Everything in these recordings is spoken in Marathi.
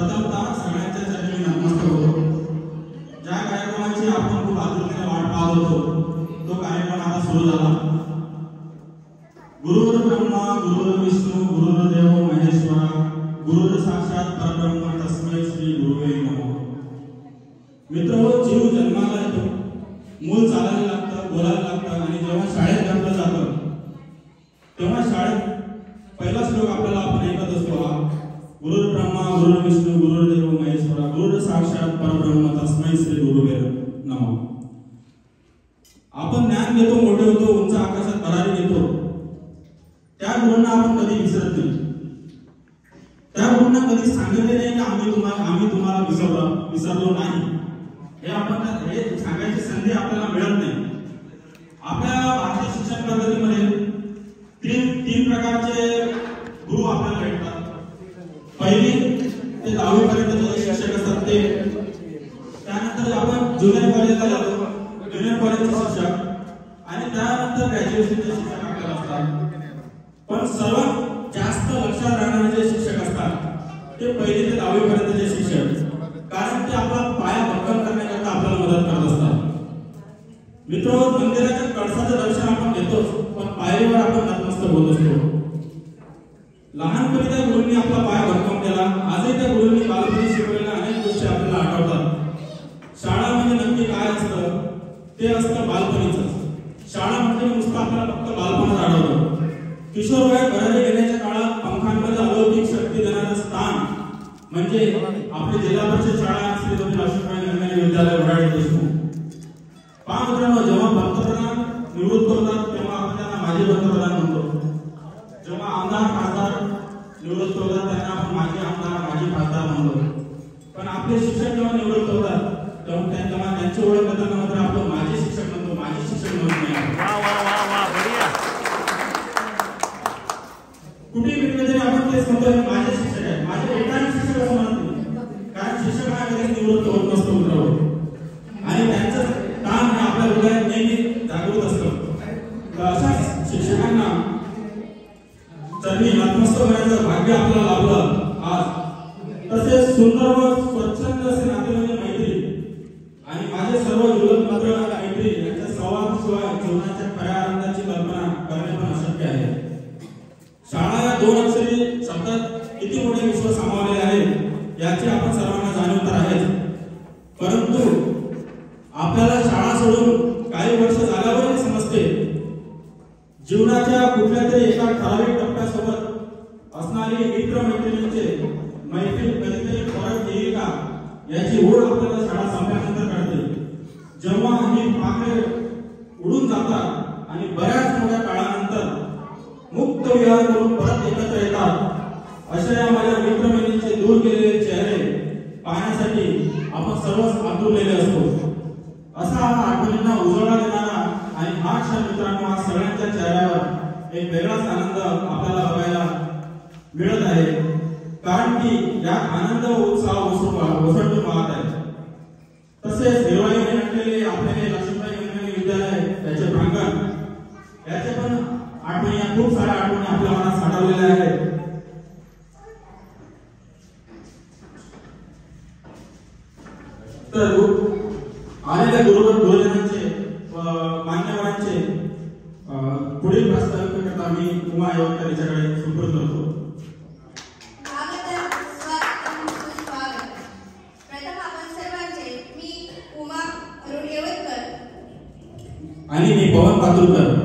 प्रथमतः सगळ्यांच्या चरणी नमस्कार होतो। ज्या कार्यक्रमाची आपण खूप आतुरतेने वाट पाहत होतो तो कार्यक्रम आता सुरू झाला। गुरुर् ब्रह्मा गुरुर् विष्णू गुरुर्देव महेश्वरा गुरुर् साक्षात परब्रह्म तस्मै श्री गुरुवे नमः। मित्रहो, जीव जन्माला येतो, मूल चालायला लागतं, बोलायला लागतं आणि जेव्हा शाळेत घातलं जातं तेव्हा शाळेत पहिला श्लोक आपल्याला आपण ऐकत असतो, गुरुर् ब्रह्मा गुरुर् विष्णू गुरुर्देव महेश्वरा गुरुर् साक्षात परब्रह्म तस्मै श्री गुरुवे नमः। आपण ज्ञान घेतो, मोठे होतो, उंच आकाशात भरारी घेतो, त्या गुरूंना आपण कधी विसरत नाही। त्या गुरूंना कधी सांगितले नाही की आम्ही तुम्हाला विसरलो नाही। हे आपण हे सांगायची संधी आपल्याला मिळत नाही। आपल्या भारतीय शिक्षण पद्धतीमध्ये तीन प्रकारचे गुरु आपल्याला भेटतात। पहिली ते 10वी पर्यंतचे शिक्षक असतात ते, त्यानंतर आपण ज्युनियर कॉलेजला जातो, ज्युनियर कॉलेजचे शिक्षक, आणि त्यानंतर ग्रॅज्युएशनचे शिक्षक आपल्याला असतात। पण सर्वात जास्त लक्षात राहणारे जे शिक्षक असतात ते पहिली ते 10वी पर्यंतचे शिक्षक, कारण ते आपला पाया भक्कम करण्याकरता आपल्याला मदत करत असतात। मित्रांनो, मंदिराच्या कळसाचं दर्शन आपण घेतोच, पण पायरीवर आपण नतमस्तक होत असतो। लहानपणी त्या गुरूंनी आपला पाय भक्कम केला, आजही त्या गुरूंनी बालपणी शिकवलेल्या अनेक गोष्टी आपल्याला आठवतात। शाळा म्हणजे नक्की काय असतं ते असतं बालपणीच। शाळा म्हणजे नुसतं आपल्याला फक्त बालपणात आठवतं। किशोरवयात भरारी घेण्याच्या काळात पंखांमध्ये अलौकिक शक्ती देणारं स्थान म्हणजे आपली जिल्हा परिषद शाळा श्री लक्ष्मीबाई गंगाने विद्यालय वडाळे देशमुख। मित्रांनो, जेव्हा पंतप्रधान निवृत्त होतात तेव्हा आपण त्यांना माजी पंतप्रधान म्हणतो। जेव्हा आमदार खासदार निवृत्त होतात त्यांना आपण माजी आमदार माजी खासदार म्हणतो। पण आपले शिक्षक जेव्हा निवृत्त होतात तेव्हा त्यांची ओळख करताना मात्र आपण माजी शिक्षक म्हणतो, माजी शिक्षक म्हणत नाही। कुठे भेटले तरी आपण तेच म्हणतो, माझे शिक्षक आहे, माझे रिटायर्ड शिक्षक असं म्हणत नाही, कारण शिक्षक हा कधीच निवृत्त होत नसतो मित्रांनो, आणि त्यांचं काम हे आपल्या हृदयात नेहमी जागृत असतं। अशा शिक्षकांना चरणी नतमस्तक होण्याचं भाग्य आपल्याला लाभलं आज। तसेच सुंदर व स्वच्छंद असे नाते म्हणजे मैत्री, आणि माझे सर्व युवक मित्र मैत्री यांच्या संवादाशिवाय जीवनाच्या खऱ्या आनंदाची कल्पना करणे पण अशक्य आहे। शाळा या 2 अक्षरी शब्दात किती मोठे विश्व सामावलेले आहे याची आपण सर्वांना जाणीव तर आहेच, परंतु आपल्याला शाळा सोडून काही वर्ष झाल्यावर समजते जीवनाच्या कुठल्या तरी एका ठराविक टप्प्यासोबत असणारी मित्र मैत्रिणींचे मैत्री कधीतरी परत येईल का याची ओढ आपल्याला शाळा संपल्यानंतर कळते। जेव्हा ही पाखरे उडून जातात आणि बऱ्याच मोठ्या काळानंतर मुक्त विहार करून परत एकत्र येतात, अशा या माझ्या मित्रमैत्रिणींचे दूर गेलेले चेहरे पाहण्यासाठी आपण सर्वच आतुरलेले असतो। असा हा आठवणींना उजळा देणारा आणि हा क्षण मित्रांनो आज सगळ्यांच्या चेहऱ्यावर एक वेगळाच आनंद आपल्याला बघायला मिळत आहे, कारण की यात आनंद व उत्साह ओसंडून वाहत आहे। तसेच हिरवाईने नटलेले आपले लक्ष्मीबाई गंगाने विद्यालय त्याचे प्रांगण याचे पण आठवणी, खूप साऱ्या आठवणी आपल्या मनात साठवलेल्या आहेत। तर आलेल्या गुरुजनांचे व मान्यवरांचे पुढील प्रास्ताविक करता मी उमा येवकर यांच्याकडे सुपूर्द करतो। आणि मी पवन पातुरकर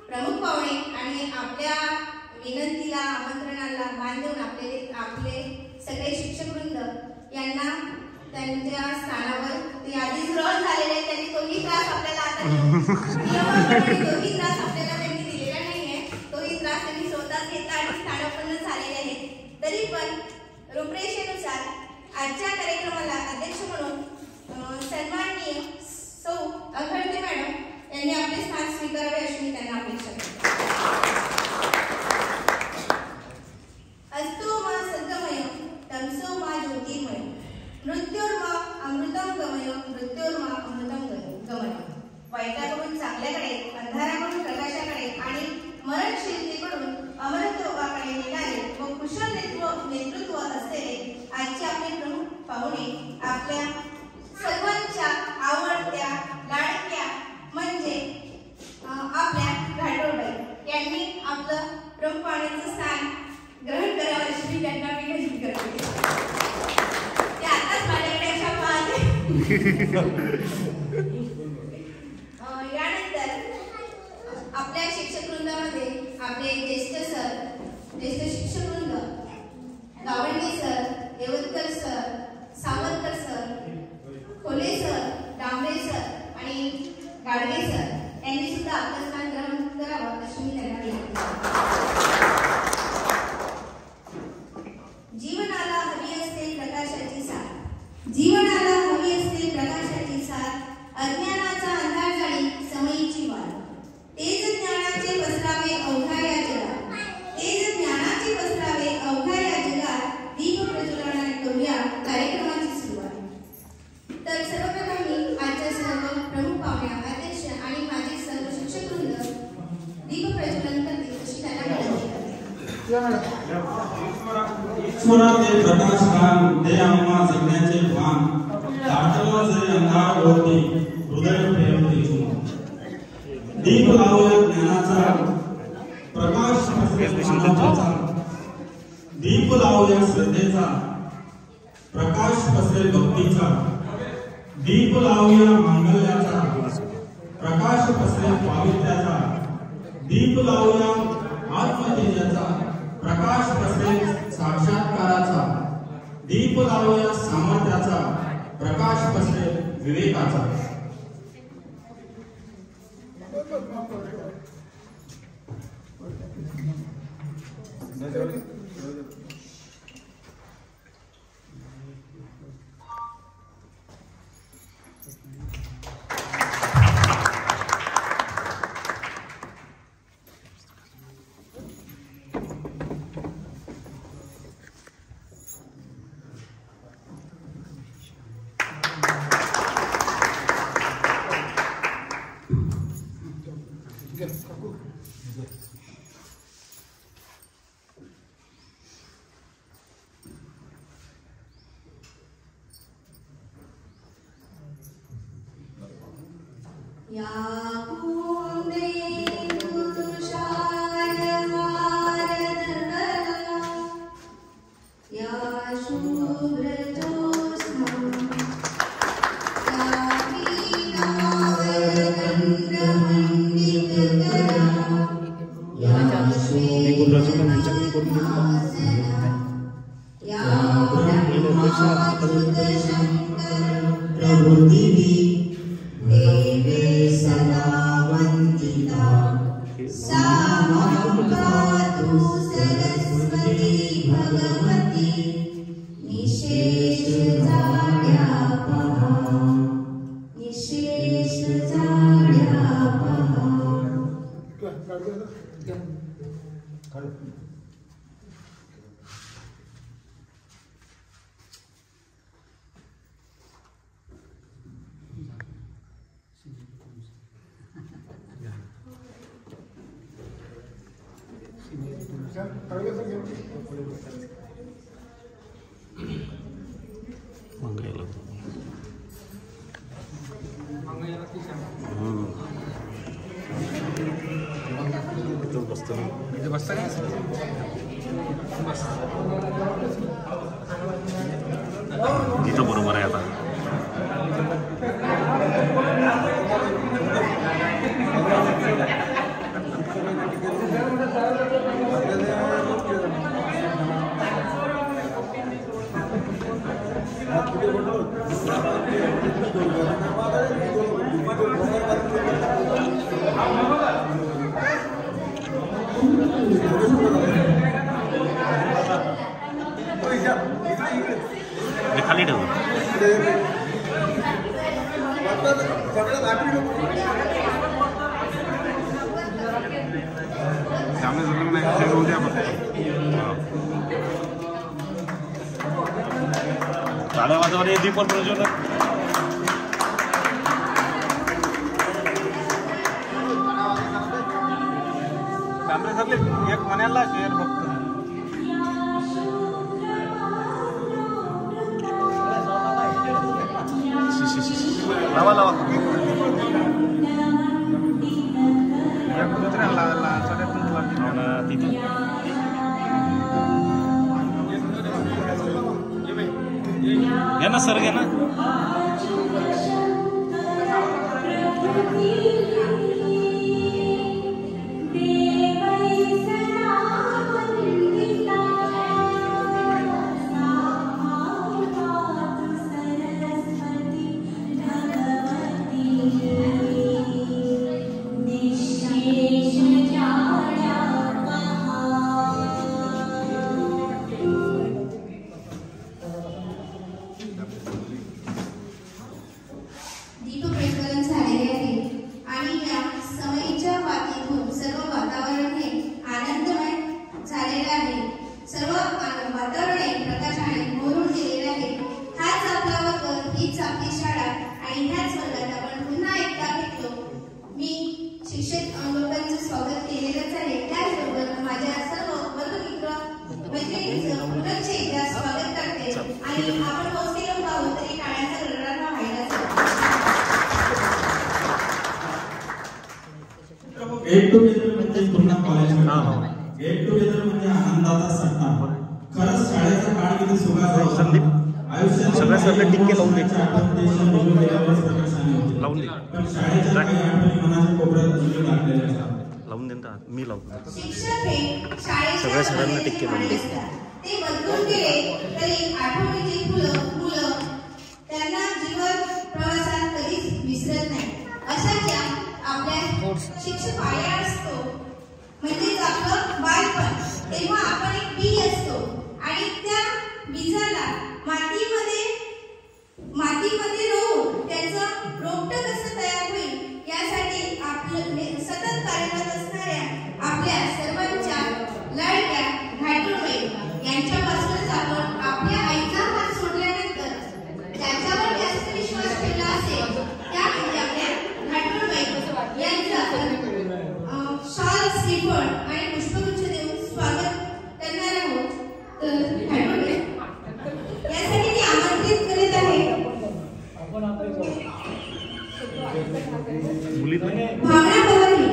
प्रमुख पाहुणे आणि आपल्या विनंतीला आमंत्रणाला मान देऊन आपले सगळे शिक्षक वृंद यांना त्यांच्या स्थानावर ते आधीच रॉल झालेले त्यांनी तोही त्रास आपल्याला आता तोही त्रास आपल्याला त्यांनी दिलेला नाहीये, तोही त्रास त्यांनी स्वतःच संपन्न झालेले आहेत. तरी पण रूपरेषेनुसार आजच्या कार्यक्रमाला अध्यक्ष म्हणून सन्माननीय सौ अखळते मॅडम यांनी आपले स्थान स्वीकारावे अशी मी त्यांना अपेक्षा करते. अस्तु मा सद्गमय तमसो मा ज्योतिर्मय मृत्योर्मा अमृतम गमय मृत्योर्मा अमृतम गमय. वाईटाकडून चांगल्याकडे, अंधाराकडून प्रकाशाकडे आणि मरणशीलतेकडून अमरत्वाकडे निघाले व कुशल नेतृत्व असलेले आजचे आपले प्रमुख पाहुणे आपल्या सर्वांच्या आवडत्या लाडक्या म्हणजे आपल्या घाटोळबाई यांनी आपलं प्रमुख पाहुण्यांचं स्थान ग्रहण करावं अशी मी त्यांना विनंती करते. ते आताच माझ्याकडे अशा पाहते. यानंतर आपल्या शिक्षक वृंदामध्ये आपले ज्येष्ठ शिक्षक वृंद Gawande sir, Deotkar sir, Savarkar sir, Khole sir, Dambre sir आणि गाडगे सर यांनी सुद्धा आपलं स्थान ग्रहण करावं अशी मी त्यांना विनंती करते. जीवनाला हवी असते प्रकाशाची साथ, जीवनाला हवी असते प्रकाशाची साथ, अज्ञानाचा अंधार जाळी समयीची वाट, तेज ज्ञानाचे पसरावे अवघा या जगात, तेज ज्ञानाचे पसरावे अवघा या जगात, दीप प्रज्वलनाने करूया कार्यक्रमाची सुरुवात. तर सर्वप्रथम मी आजच्या सर्व प्रमुख पाहुण्या, अध्यक्ष आणि माझे सर्व शिक्षक वृंद दीप प्रज्वलन करतील अशी त्यांना विनंती करते. ईश्वराचे प्रकाशकान ते आम्हा जगण्याचे भान, दाटला जरी अंधार होते हृदय प्रेमते चुमा. दीप लावूया ज्ञानाचा, प्रकाश पसरेल समाजाचा, दीप लावूया श्रद्धेचा, प्रकाश पसरेल भक्तीचा, दीप लावूया मांगल्याचा, प्रकाश पसरेल पावित्र्याचा, दीप लावूया आत्मतेजाचा, प्रकाश पसरेल साक्षात्काराचा, दीप लावूया सामर्थ्याचा, प्रकाश पसरेल विवेकाचा. इथं बरोबर आहे आता. टाळ्या वाजवणे दीपक प्रज्वलन कॅमेऱ्यातले एक म्हणायला शेअर फक्त लावा लावा तिथं घ्या ना सर घ्या ना गेट टुगेदर म्हणजे पूर्ण कॉलेज गेट टुगेदर म्हणजे आनंदाचा सट्टा. खरंच शाळेचा काळ किती सुखाचा होता. आयुष्यात सगळ्या सगळे टिक्के लावून दे लावून दे पण शाळेच्या काही आठवणी मनाच्या कोपऱ्यात अजूनही लागलेल्या असतात. लावून दे ना मी लावतो सगळ्या सगळ्यांना टिक्के लावून दे. ते बदलून गेले तरी आठवणीची मुलं त्यांना जीवन प्रवासात कधीच विसरत नाही. अशाच्या आपल्या शिक्षक पाया असतो म्हणजेच आपलं बालपण. तेव्हा आपण एक बी असतो आणि त्या बीजाला मातीमध्ये रोवून त्याचं रोपटं कसं तयार होईल यासाठी आपलं सतत कार्यरत असणाऱ्या आपल्या सर्वांच्या लाडक्या घाटूळबाई यांच्यापासूनच आपण आपल्या आईचा हात सोडल्यानंतर त्याच्यावर जास्त विश्वास ठेवला असेल त्या म्हणजे आपल्या घाटूळबाई यांचं आपण शॉल श्रीफळ आणि पुष्पगुच्छ देऊन स्वागत करणार आहोत. तर घाटूळबाई यासाठी मी आमंत्रित करीत आहे भावना पवारी.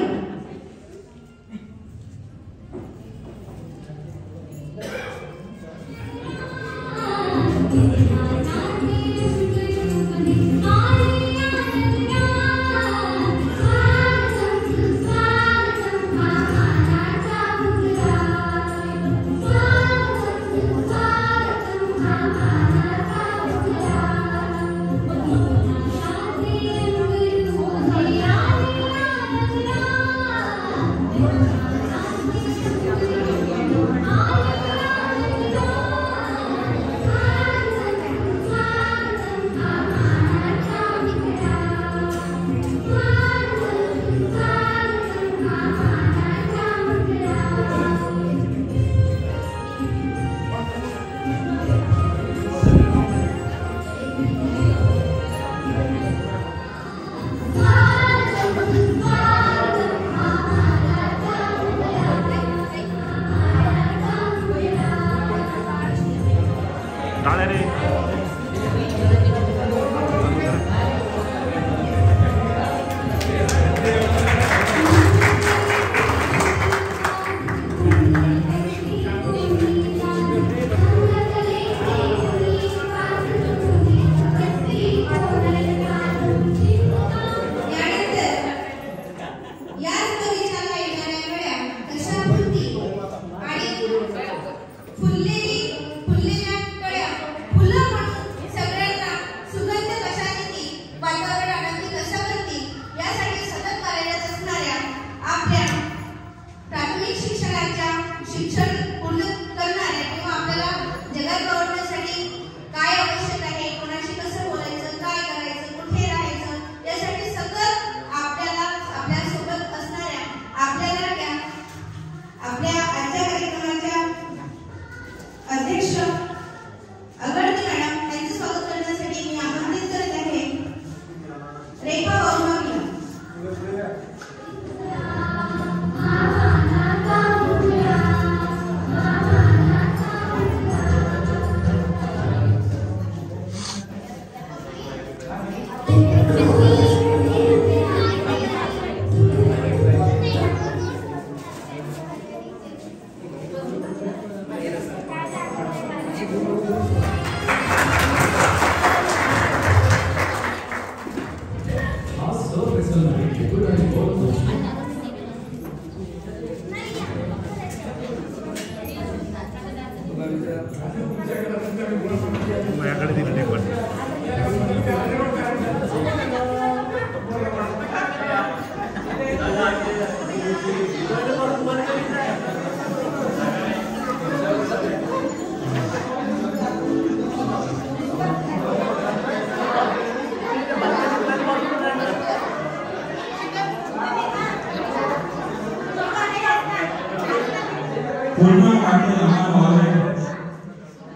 पुन्हा वाटते लहान व्हावे,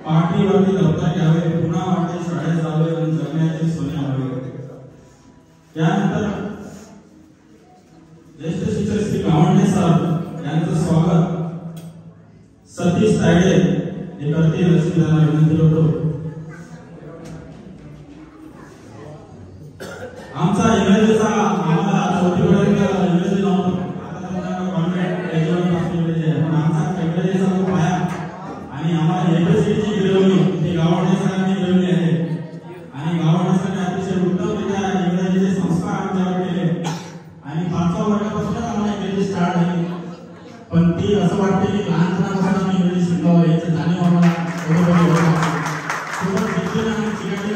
पाठीवरती दप्तर घ्यावे, पुन्हा वाटते शाळेत जावे आणि जगण्याचे सोने व्हावे. यानंतर ज्येष्ठ शिक्षक श्री गावंडे सर यांचं स्वागत सतीश तायडे हे करतील अशी त्यांना विनंती करतो. आमचा इंग्रजीचा आम्हाला चौथीपर्यंत इंग्रजी नव्हतं, आता तुम्हाला कॉन्व्हेंट एज्युकेशन इंग्रजी आहे, पण आमचा इंग्रजीचा जो पाया आणि आम्हाला एबीसीडीची गिरवणी ही गावंडे सरांनी गिरवली आहे आणि गावंडे सरांनी अतिशय उत्तमरित्या इंग्रजीचे संस्कार आमच्यावर केले आणि 5व्या वर्गापासूनच आम्हाला इंग्रजी स्टार्ट झाली. पण ती असं वाटते की लहानपणापासून आम्ही इंग्रजी शिकलो याचं जाणीव आम्हाला बरोबर होतं.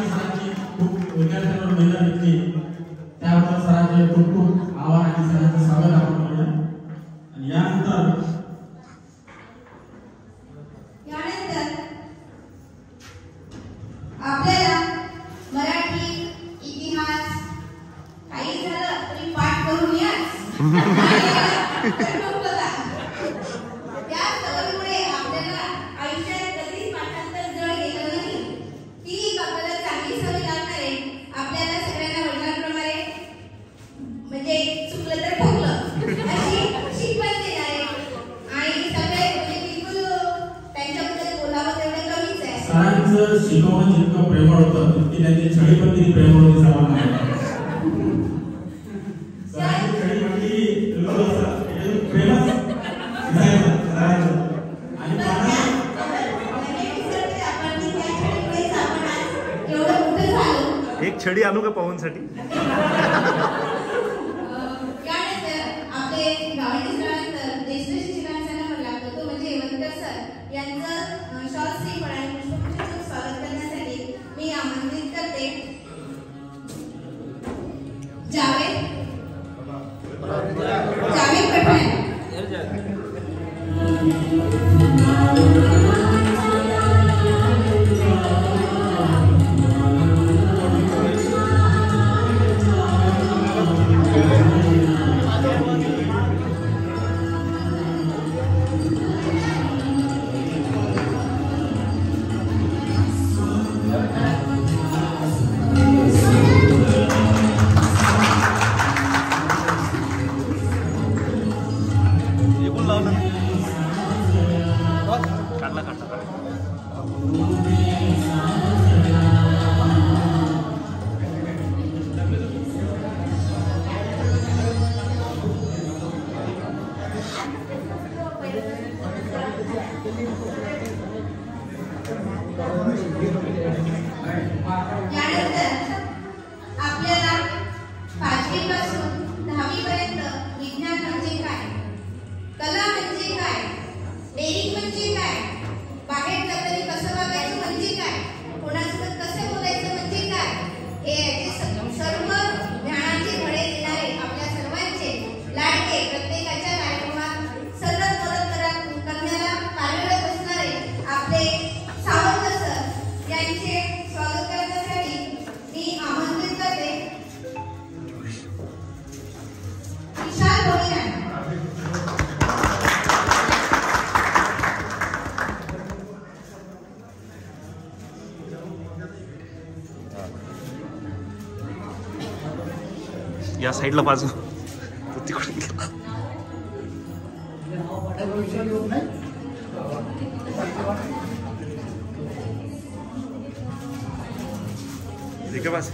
सरांनी खूप विद्यार्थ्यांवर मेहनत घेतली, त्याबद्दल सरांचे खूप खूप आभार आणि सरांचं स्वागत आपण करूया. आणि यानंतर आपल्याला मराठी इतिहास काही झालं तरी पाठ करून याच. त्या सवयीमुळे आपल्याला आयुष्यात कधीच पाठांतर जड गेलं नाही. ती आपल्याला चांगली सवय लागणार आहे. आपल्याला सगळ्यांना वडिलांप्रमाणे म्हणजे चुकलं तर ठोकलं अशी शिकवण देणार आहे आणि सगळे म्हणजे बिलकुल त्यांच्याबद्दल बोलावं तेवढं कमीच आहे. सरांचं शिकवणं जितकं प्रेमळ होतं तितकी त्यांची छडी पण किती प्रेमळ होती सर्वांना. सरांची छडी म्हणजे प्रेमच एक छडी आणू का पवनसाठी? आपले गावंडे सरांनंतर ज्येष्ठ शिक्षकांचा नंबर लागतो तो म्हणजे हेमंतकर सर यांचं शॉर्ट स्लीप आणि पुष्पगुच्छाचं स्वागत करण्यासाठी मी आमंत्रित करते जावेद पठाण. या साईडला बाजू ठीक आहे बस.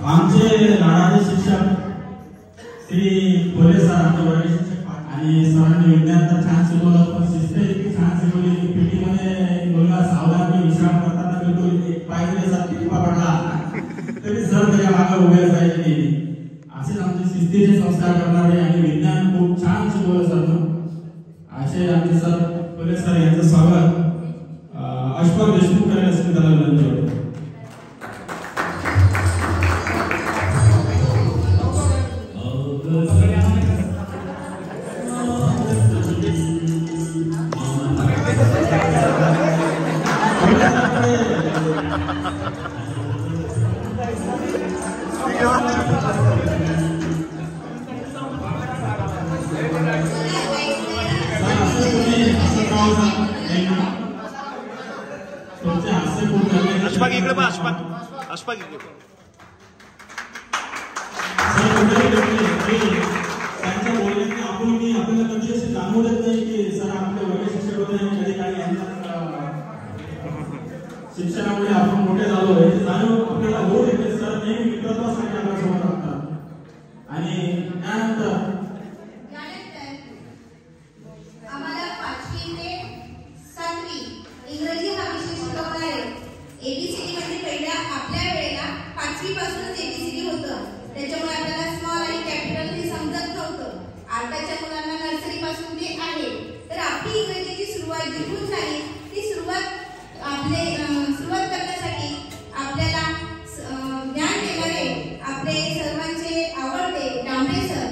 आमचे लाडाचे शिक्षक श्री बोले सर आमचे वर्ग शिक्षक आणि सरांनी विज्ञान तर छान शिकवलं, पण शिस्त इतकी छान शिकवली की पीटी मध्ये मुलगा सावधानी विश्राम करताना बिलकुल एक पायरी टिप्पा पडला तरी सर त्याच्या मागे उभे असायचे. असेच आमचे शिस्तीचे संस्कार करणारे आणि विज्ञान खूप छान शिकवलं सरनं. असे आमचे सर बोले सर यांचं स्वागत अशफाक देशमुख करायला असं त्याला विनंती आहे. अशफाक इकडे पहा, अशफाक इकडे पहा. त्यांच्या बोलण्याने आपल्याला कधी असे जाणवू देत नाही की सर आपले वर्ग शिक्षक होते आणि कधी काही शिक्षणामुळे आपण मोठे झालो याची जाणीव आपल्याला होऊ देते. सर नेहमी मित्रत्वासाठी आपल्यासोबत असतात. आणि त्यानंतर आम्हाला 5वी ते 7वी इंग्रजी हा विषय शिकवणारे एबीसीडी म्हणजे पहिल्या आपल्या वेळेला 5वी पासूनच एबीसीडी होतं. त्याच्यामुळे आपल्याला स्मॉल आणि कॅपिटल हे समजत नव्हतं. आताच्या मुलांना नर्सरी पासून ते आहे. तर आपली इंग्रजीची सुरुवात जिथून झाली ती सुरुवात करण्यासाठी आपल्याला ज्ञान देणारे आपले सर्वांचे आवडते डांबरे सर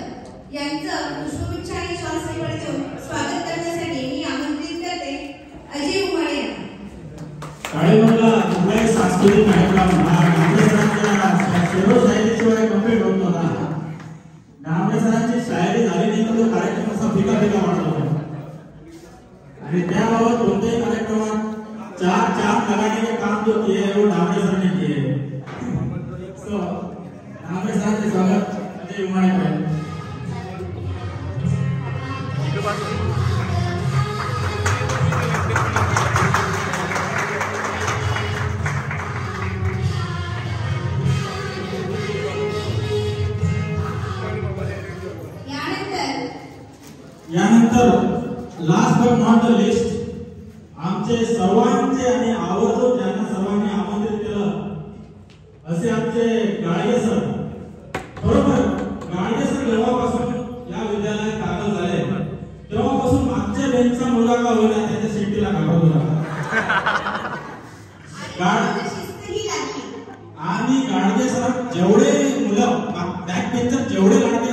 यांचं पुष्पगुच्छ आणि श्वासलेवरचे स्वागत करण्यासाठी मी आमंत्रित करते अजय उमाळे यांना. शाळेमधला कुठलाही सांस्कृतिक कार्यक्रम डांबरे सरांच्या सर्व शाळेशिवाय कम्प्लीट होत नव्हता. डांबरे सरांची शाळेत झाली नाही तर तो कार्यक्रम असा फिका फिका वाटत होता. आणि त्याबाबत कोणत्याही कार्यक्रमात चार लगाने के काम जो किए हैं वो डांबरे सर ने किए हैं. सो डांबरे सरांचे स्वागत अजय उमाळे करें. यानंतर last but not the list आमचे सर्वांचे आणि आवर्जून ज्यांना सर्वांनी आमंत्रित केलं असे आमचे गाडगे सर. बरोबर गाडगे सर जेव्हापासून या विद्यालयात दाखल झाले तेव्हापासून मागच्या बेंचचा मुलगा का होईना त्याच्या शेतीला घाबरत होता. आणि गाडगे सर जेवढे मुलं बॅक बेंचर जेवढे गाडगे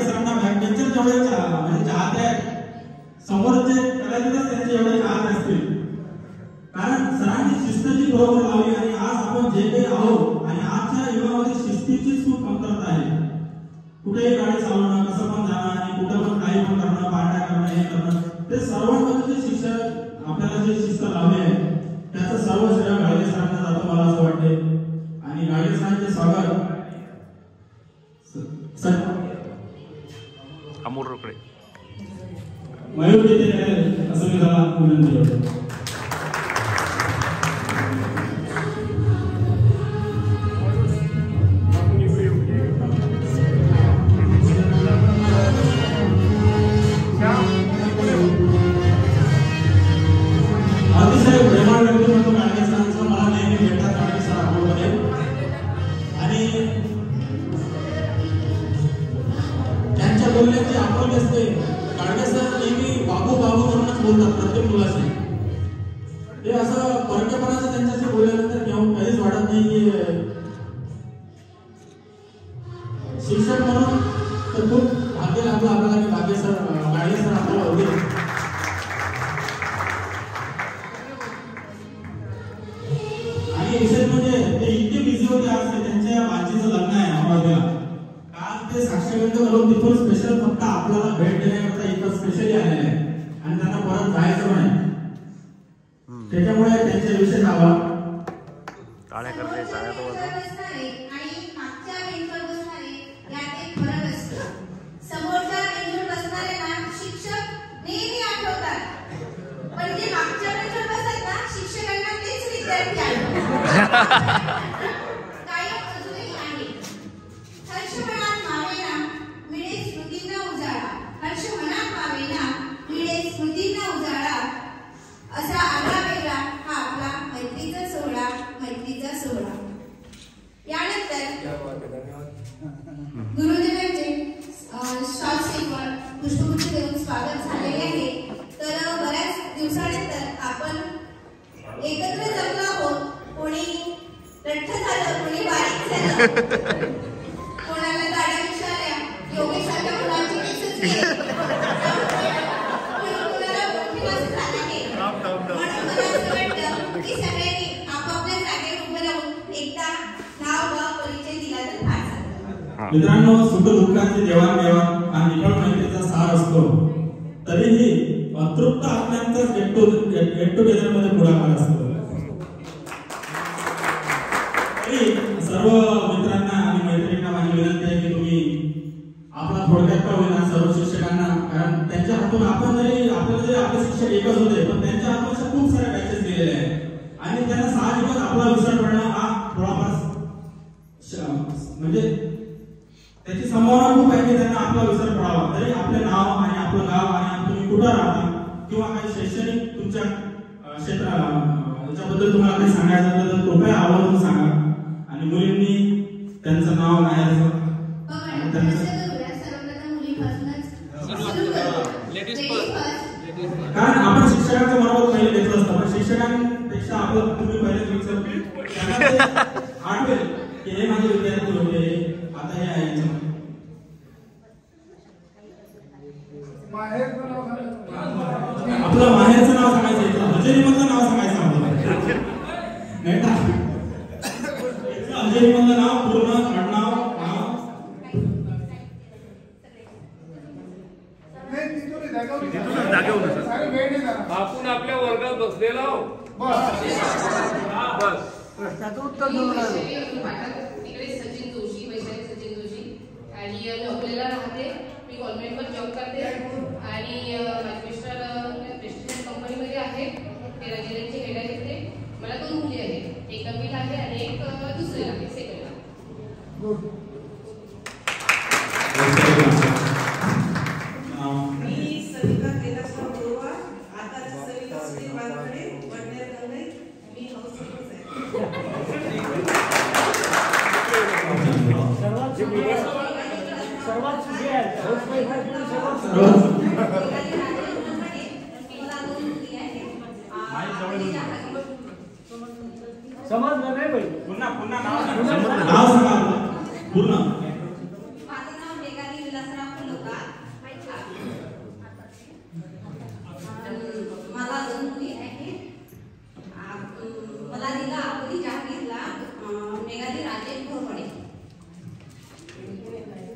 सरांना बॅक बेंचर जेवढे म्हणजे चाहते आहेत समोरचे कदाचितच त्यांचे एवढे चाहत असतील. कारण सरांनी शिस्तीची बरोबर लावली आणि आज आपण जे काही आहोत आणि आजच्या युगामध्ये शिस्तीची खूप कमतरता आहे. कुठेही गाडी चालवणं कसं पण जाणं आणि कुठं पण काही पण करणं पार्ट्या करणं हे करणं ते सर्वांमध्ये जे शिक्षक आपल्याला जे शिस्त लावली आहे त्याचं सर्व श्रेय गाडगे सरांना जातं मला असं वाटते. आणि गाडगे सरांचे स्वागत अमोल रोकडे मयूर येथे असं मी त्याला विनंती करतो. अतिशय प्रेमळ व्यक्तिमत्व गाडगे सरांचं मला नेहमी भेटतात. गाडगे सर अकोलमध्ये आणि त्यांच्या बोलण्याची आपुलकी असते. गाडगे सर नेहमी बाबू बाबू करूनच बोलतात प्रत्येक मुलाशी. ते असं परकेपणाचं त्यांच्याशी बोलल्यानंतर केव्हा कधीच वाटत नाही की शिक्षक म्हणून तर खूप भाग्य लागलं आपल्याला की गाडगे सर आपल्याला होते. आणि विशेष म्हणजे ते इतके बिझी होते आज त्यांच्या बाजीचं लग्न आहे अमरावतीला. काल ते साक्षगंध करून तिथून स्पेशल फक्त आपल्याला भेट देण्याकरता इथं स्पेशली आलेले आहे आणि त्यांना परत जायचं पण आहे. त्याच्यामुळे त्यांचे विशेष आभार. टाळ्या करते टाळ्या तो आणि मागच्या बेंचवर बसणारे यात एक फरक असतो. समोरच्या बेंचवर बसणाऱ्यांना शिक्षक नेहमी आठवतात पण जे मागच्या बेंचवर बसतात ना शिक्षकांना तेच विद्यार्थी आठवतात. कायम अजूनही आहे. हर्षमनात मावेना मिळे स्मृतींना उजाळा. हर्षमनात मावेना मिळे स्मृतींना उजाळा असा आगळा वेगळा हा आपला मैत्रीचा सोहळा. यानंतर गुरुजनांचे श्वासलेवर पुष्पगुच्छ देऊन स्वागत झालेले आहे. तर बऱ्याच दिवसानंतर आपण एक कोणाला दाढ्या विचारल्या योगेशाच्या मुलांची केसच नाही. कोणाला मोठीवासी झाला नाही. म्हणून मला असं वाटतं की सगळ्यांनी आपापल्या जागेवर उभं राहून एकदा नाव व परिचय दिला तर फार चांगलं. मित्रांनो, सुख-दुःखाची देवाणघेवाण हा निखळ मैत्रीचा सार असतो. तरीही अतृप्त आत्म्यांचाच गेट टुगेदर मध्ये पुढाकार असतो. सर्व मित्रांना आणि मैत्रिणींना माझी विनंती आहे की तुम्ही आपला थोडक्यात का होईना सर्व शिक्षकांना, कारण त्यांच्या हातून आपण जरी आपल्याला जरी आपले शिक्षक एकच होते पण त्यांच्या हातून अशा खूप साऱ्या बॅचेस गेलेले आहेत आणि त्यांना साहजिकच आपला विसर पडणं हा थोडाफार म्हणजे त्याची संभावना खूप आहे की त्यांना आपला विसर पडावा. तरी आपले नाव आणि आपलं गाव आणि तुम्ही कुठं राहता किंवा काही शैक्षणिक तुमच्या याच्याबद्दल तुम्हाला काही सांगायचं असेल तर कृपया आवर्जून सांगा. आणि मुलींनी त्यांचं नाव माहेरचं आणि त्यांचं कारण आपण शिक्षकांचं मनोबल पहिले घेतलं असतं पण शिक्षकांपेक्षा आपलं तुम्ही पहिले विचार आठवेल की हे माझे विद्यार्थी होते आता हे आहे. आपलं माहेरचं नाव सांगायचं, हजेरीमधलं नाव सांगायचं नाही का? हजेरीमधलं नाव पूर्ण आडनाव आपण आपल्या वर्गात बसलेला प्रश्नाचं उत्तर तिकडे सचिन जोशी, वैशाली सचिन जोशी आणि नोकरीला राहते. मी गव्हर्नमेंटवर जॉब करते आणि माझे मिस्टर प्रेस्टिजियस कंपनीमध्ये आहेत. ते रजिस्ट्रेशनचे हेड आहेत. ते मला 2 मुली आहेत, एक 9वीला आहे आणि एक दुसरीला आहे, सेकंडला. मी सविता कैलासराव गोरवा, आता सविता सुधीर वानखडे, वडनेर गंगई. मी हाऊसकीपर्स आहे. सर्वात सुखी आहे. समजलं नाही पाहिजे. पुन्हा नाव सांगा पूर्ण. माझं नाव मेघाली विलासराव फुलका. मला 2 मुली आहेत. मला दिला आपली जहागीरला मेघाली राजेश घोरपडे.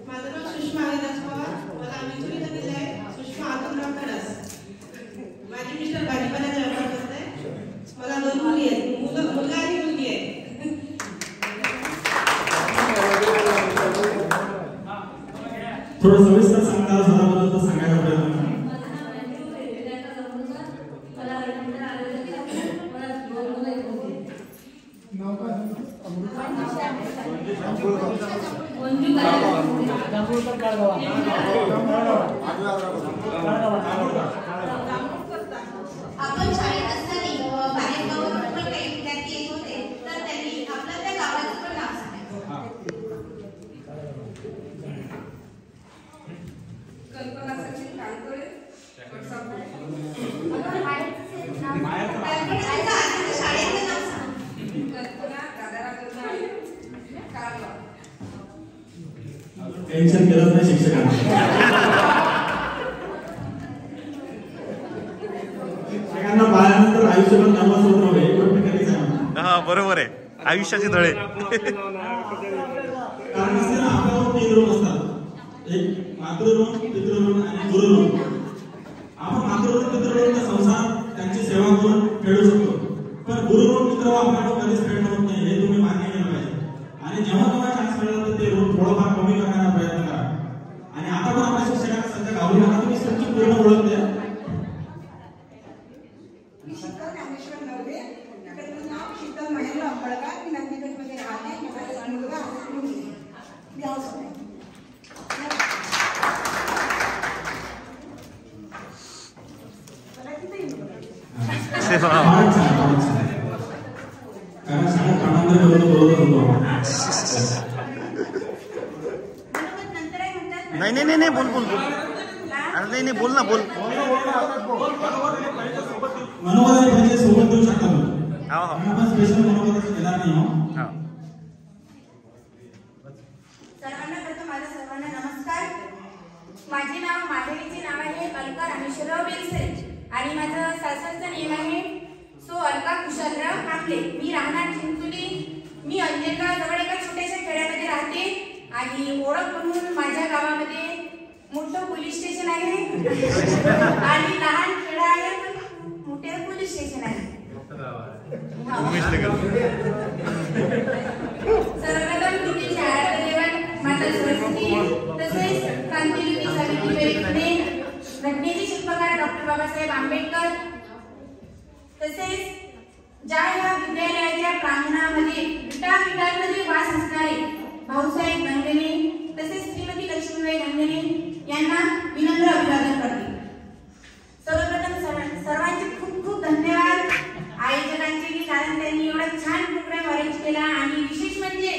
माझं नाव सुषमा हरिदास पवार. मला मिथुनीला दिलंय सुषमा आतुरराव खडास. माझे मिस्टर भाजीपाल्याचा व्यापार करताय. मला 2 मुली आहेत, मुलगा आणि मुलगी आहे. थोडं सविस्तर सांगता स्वतःबद्दल तर सांगायला प्रयत्न करा. आपण शाळेत असताना बाहेर गावातून पण काही विद्यार्थी येत होते तर त्यांनी आपल्या त्या गावाचं पण नाव सांगायचं. कल्पना सचिन कांतोळे. शाळेचं नाव सांग. कल्पना दादाराव कारवा. टेन्शन केलं नाही शिक्षकांना. शिक्षकांना बाळानंतर आयुष्यभर नर्वस होत नव्हे एक गोष्ट कधीच आहे. हा बरोबर आहे, आयुष्याचे धडे. कारण असते ना आपल्यावर 3 ऋण असतात, एक मातृऋण, पितृऋण आणि गुरुऋण. आपण मातृऋण पितृऋणचा संसार त्यांची सेवा करून फेडू शकतो पण गुरुऋण मित्र आपल्याला कधीच फेडणं होत नाही हे तुम्ही मान्य केलं पाहिजे. आणि जेव्हा तुम्हाला चान्स मिळाला तर ते ऋण थोडंफार कमी करण्याचा प्रयत्न करा. आणि आता पण आपल्या शिक्षकांना सध्या घालू नका, तुम्ही तुमची पूर्ण ओळख द्या. मी शीतल ज्ञानेश्वर नवरे. माझं नाव शीतल महेंद्र अंबळकर. मी नंदीपेठमध्ये राहते. माझा एक मुलगा आहे, मुलगी. मी हाऊसवाईफ आहे. कारण शाळेत कामांतर करून बोलत होतो. नाही नाही नाही बोल बोल बोल. अरे नाही बोल ना बोल. मनोबल म्हणजे सोबत देऊ शकता. हो आपण स्पेशल मनोबल देणार नाही. आणि माझं सासरचं नेम आहे सो अलका कुशलराव कांबळे. मी राहणार चिंचोली. मी अंजनगाव जवळ एका छोट्याशा खेड्यामध्ये राहते आणि ओळख म्हणून माझ्या गावामध्ये मोठं पोलीस स्टेशन आहे आणि लहान खेडा आहे पण मोठे पोलीस स्टेशन आहे. सर्वप्रथम तिथे शाळा देवान माता सरस्वती तसेच क्रांतिज्योती सावित्रीबाई फुले, घटनेचे शिल्पकार डॉक्टर बाबासाहेब आंबेडकर तसेच ज्या या विद्यालयाच्या प्रांगणामध्ये विटांमध्ये वास असणारे भाऊसाहेब गंगणे तसेच श्रीमती लक्ष्मीबाई गंगणे यांना विनम्र अभिवादन करते. सर्वप्रथम सर्वांचे खूप खूप धन्यवाद आयोजकांचे की कारण त्यांनी एवढा छान प्रोग्राम अरेंज केला आणि विशेष म्हणजे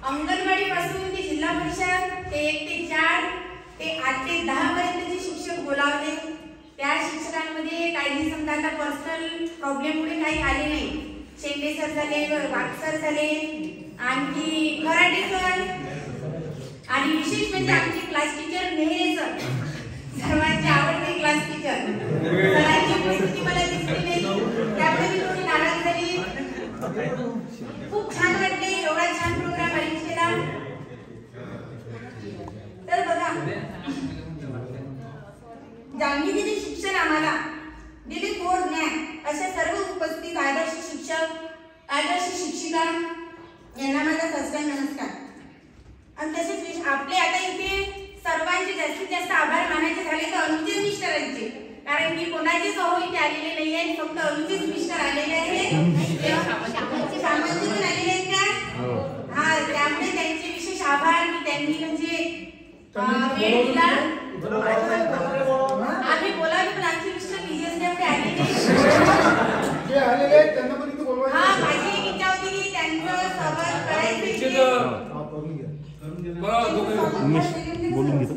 अंगणवाडी पासून ते जिल्हा परिषद ते 1 ते 4 ते 8 ते 10 पर्यंतचे शिक्षक बोलावले. त्या शिक्षकांमध्ये काही समजा आता पर्सनल प्रॉब्लेममुळे काही आले नाही. शेंडे सर झाले, वागसर झाले, आणखी मराठी सर आणि विशेष म्हणजे आमची क्लास टीचर मेहरे सर, सर्वांचे आवडते क्लास टीचर. सरांची उपस्थिती मला दिसली नाही त्यामुळे मी थोडी नाराज झाली. खूप छान वाटले एवढा छान प्रोग्राम अरेंज केला. तर बघा ज्यांनी दिले शिक्षण आम्हाला दिले गोड ज्ञान असे सर्व उपस्थित आदर्श शिक्षक आदर्श शिक्षिका यांना माझा सस्काय नमस्कार. आणि तसेच आपले आता इथे सर्वांचे जास्तीत जास्त आभार मानायचे झाले तर अनुजे मिस्टरांचे, कारण की कोणाचे सहो इथे आलेले नाही आहे, फक्त अनुजेच मिस्टर आलेले आहेत. सामान्य पण आलेले आहेत का? हा, त्यामुळे त्यांचे विशेष आभार की त्यांनी म्हणजे वेळ दिला. आम्ही बोलावलं पण आमचे मिस्टर बिझी असल्यामुळे आले नाही. हा, माझी एक इच्छा होती की त्यांचं सहभाग करायचं. बोलून घेतो.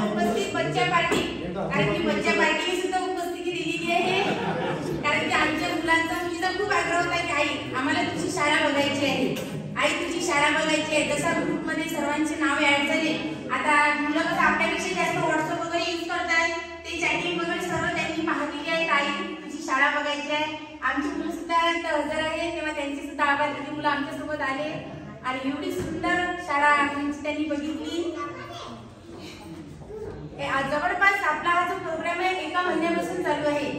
उपस्थित बच्चा पार्टी, कारण की बच्चा पार्टीने सुद्धा उपस्थिती दिलेली आहे. कारण की आमच्या मुलांचा मुलीचा खूप आग्रह होता की आई आम्हाला तुझी शाळा बघायची आहे, आई तुझी शाळा बघायची आहे. जसा ग्रुपमध्ये सर्वांचे नाव ऍड झाले. आता मुलं कसं आपल्यापेक्षा जास्त व्हॉट्सअप वगैरे यूज करतात, ते चॅटिंग वगैरे सर्व त्यांनी पाहिलेली आहे. आई तुझी शाळा बघायची आहे. आमची मुलं सुद्धा हजर आहे तेव्हा त्यांचे सुद्धा आभार. तिथे मुलं आमच्यासोबत आले आणि एवढी सुंदर शाळा त्यांनी बघितली. जवळपास आपला हा जो प्रोग्राम आहे 1 महिन्यापासून चालू आहे.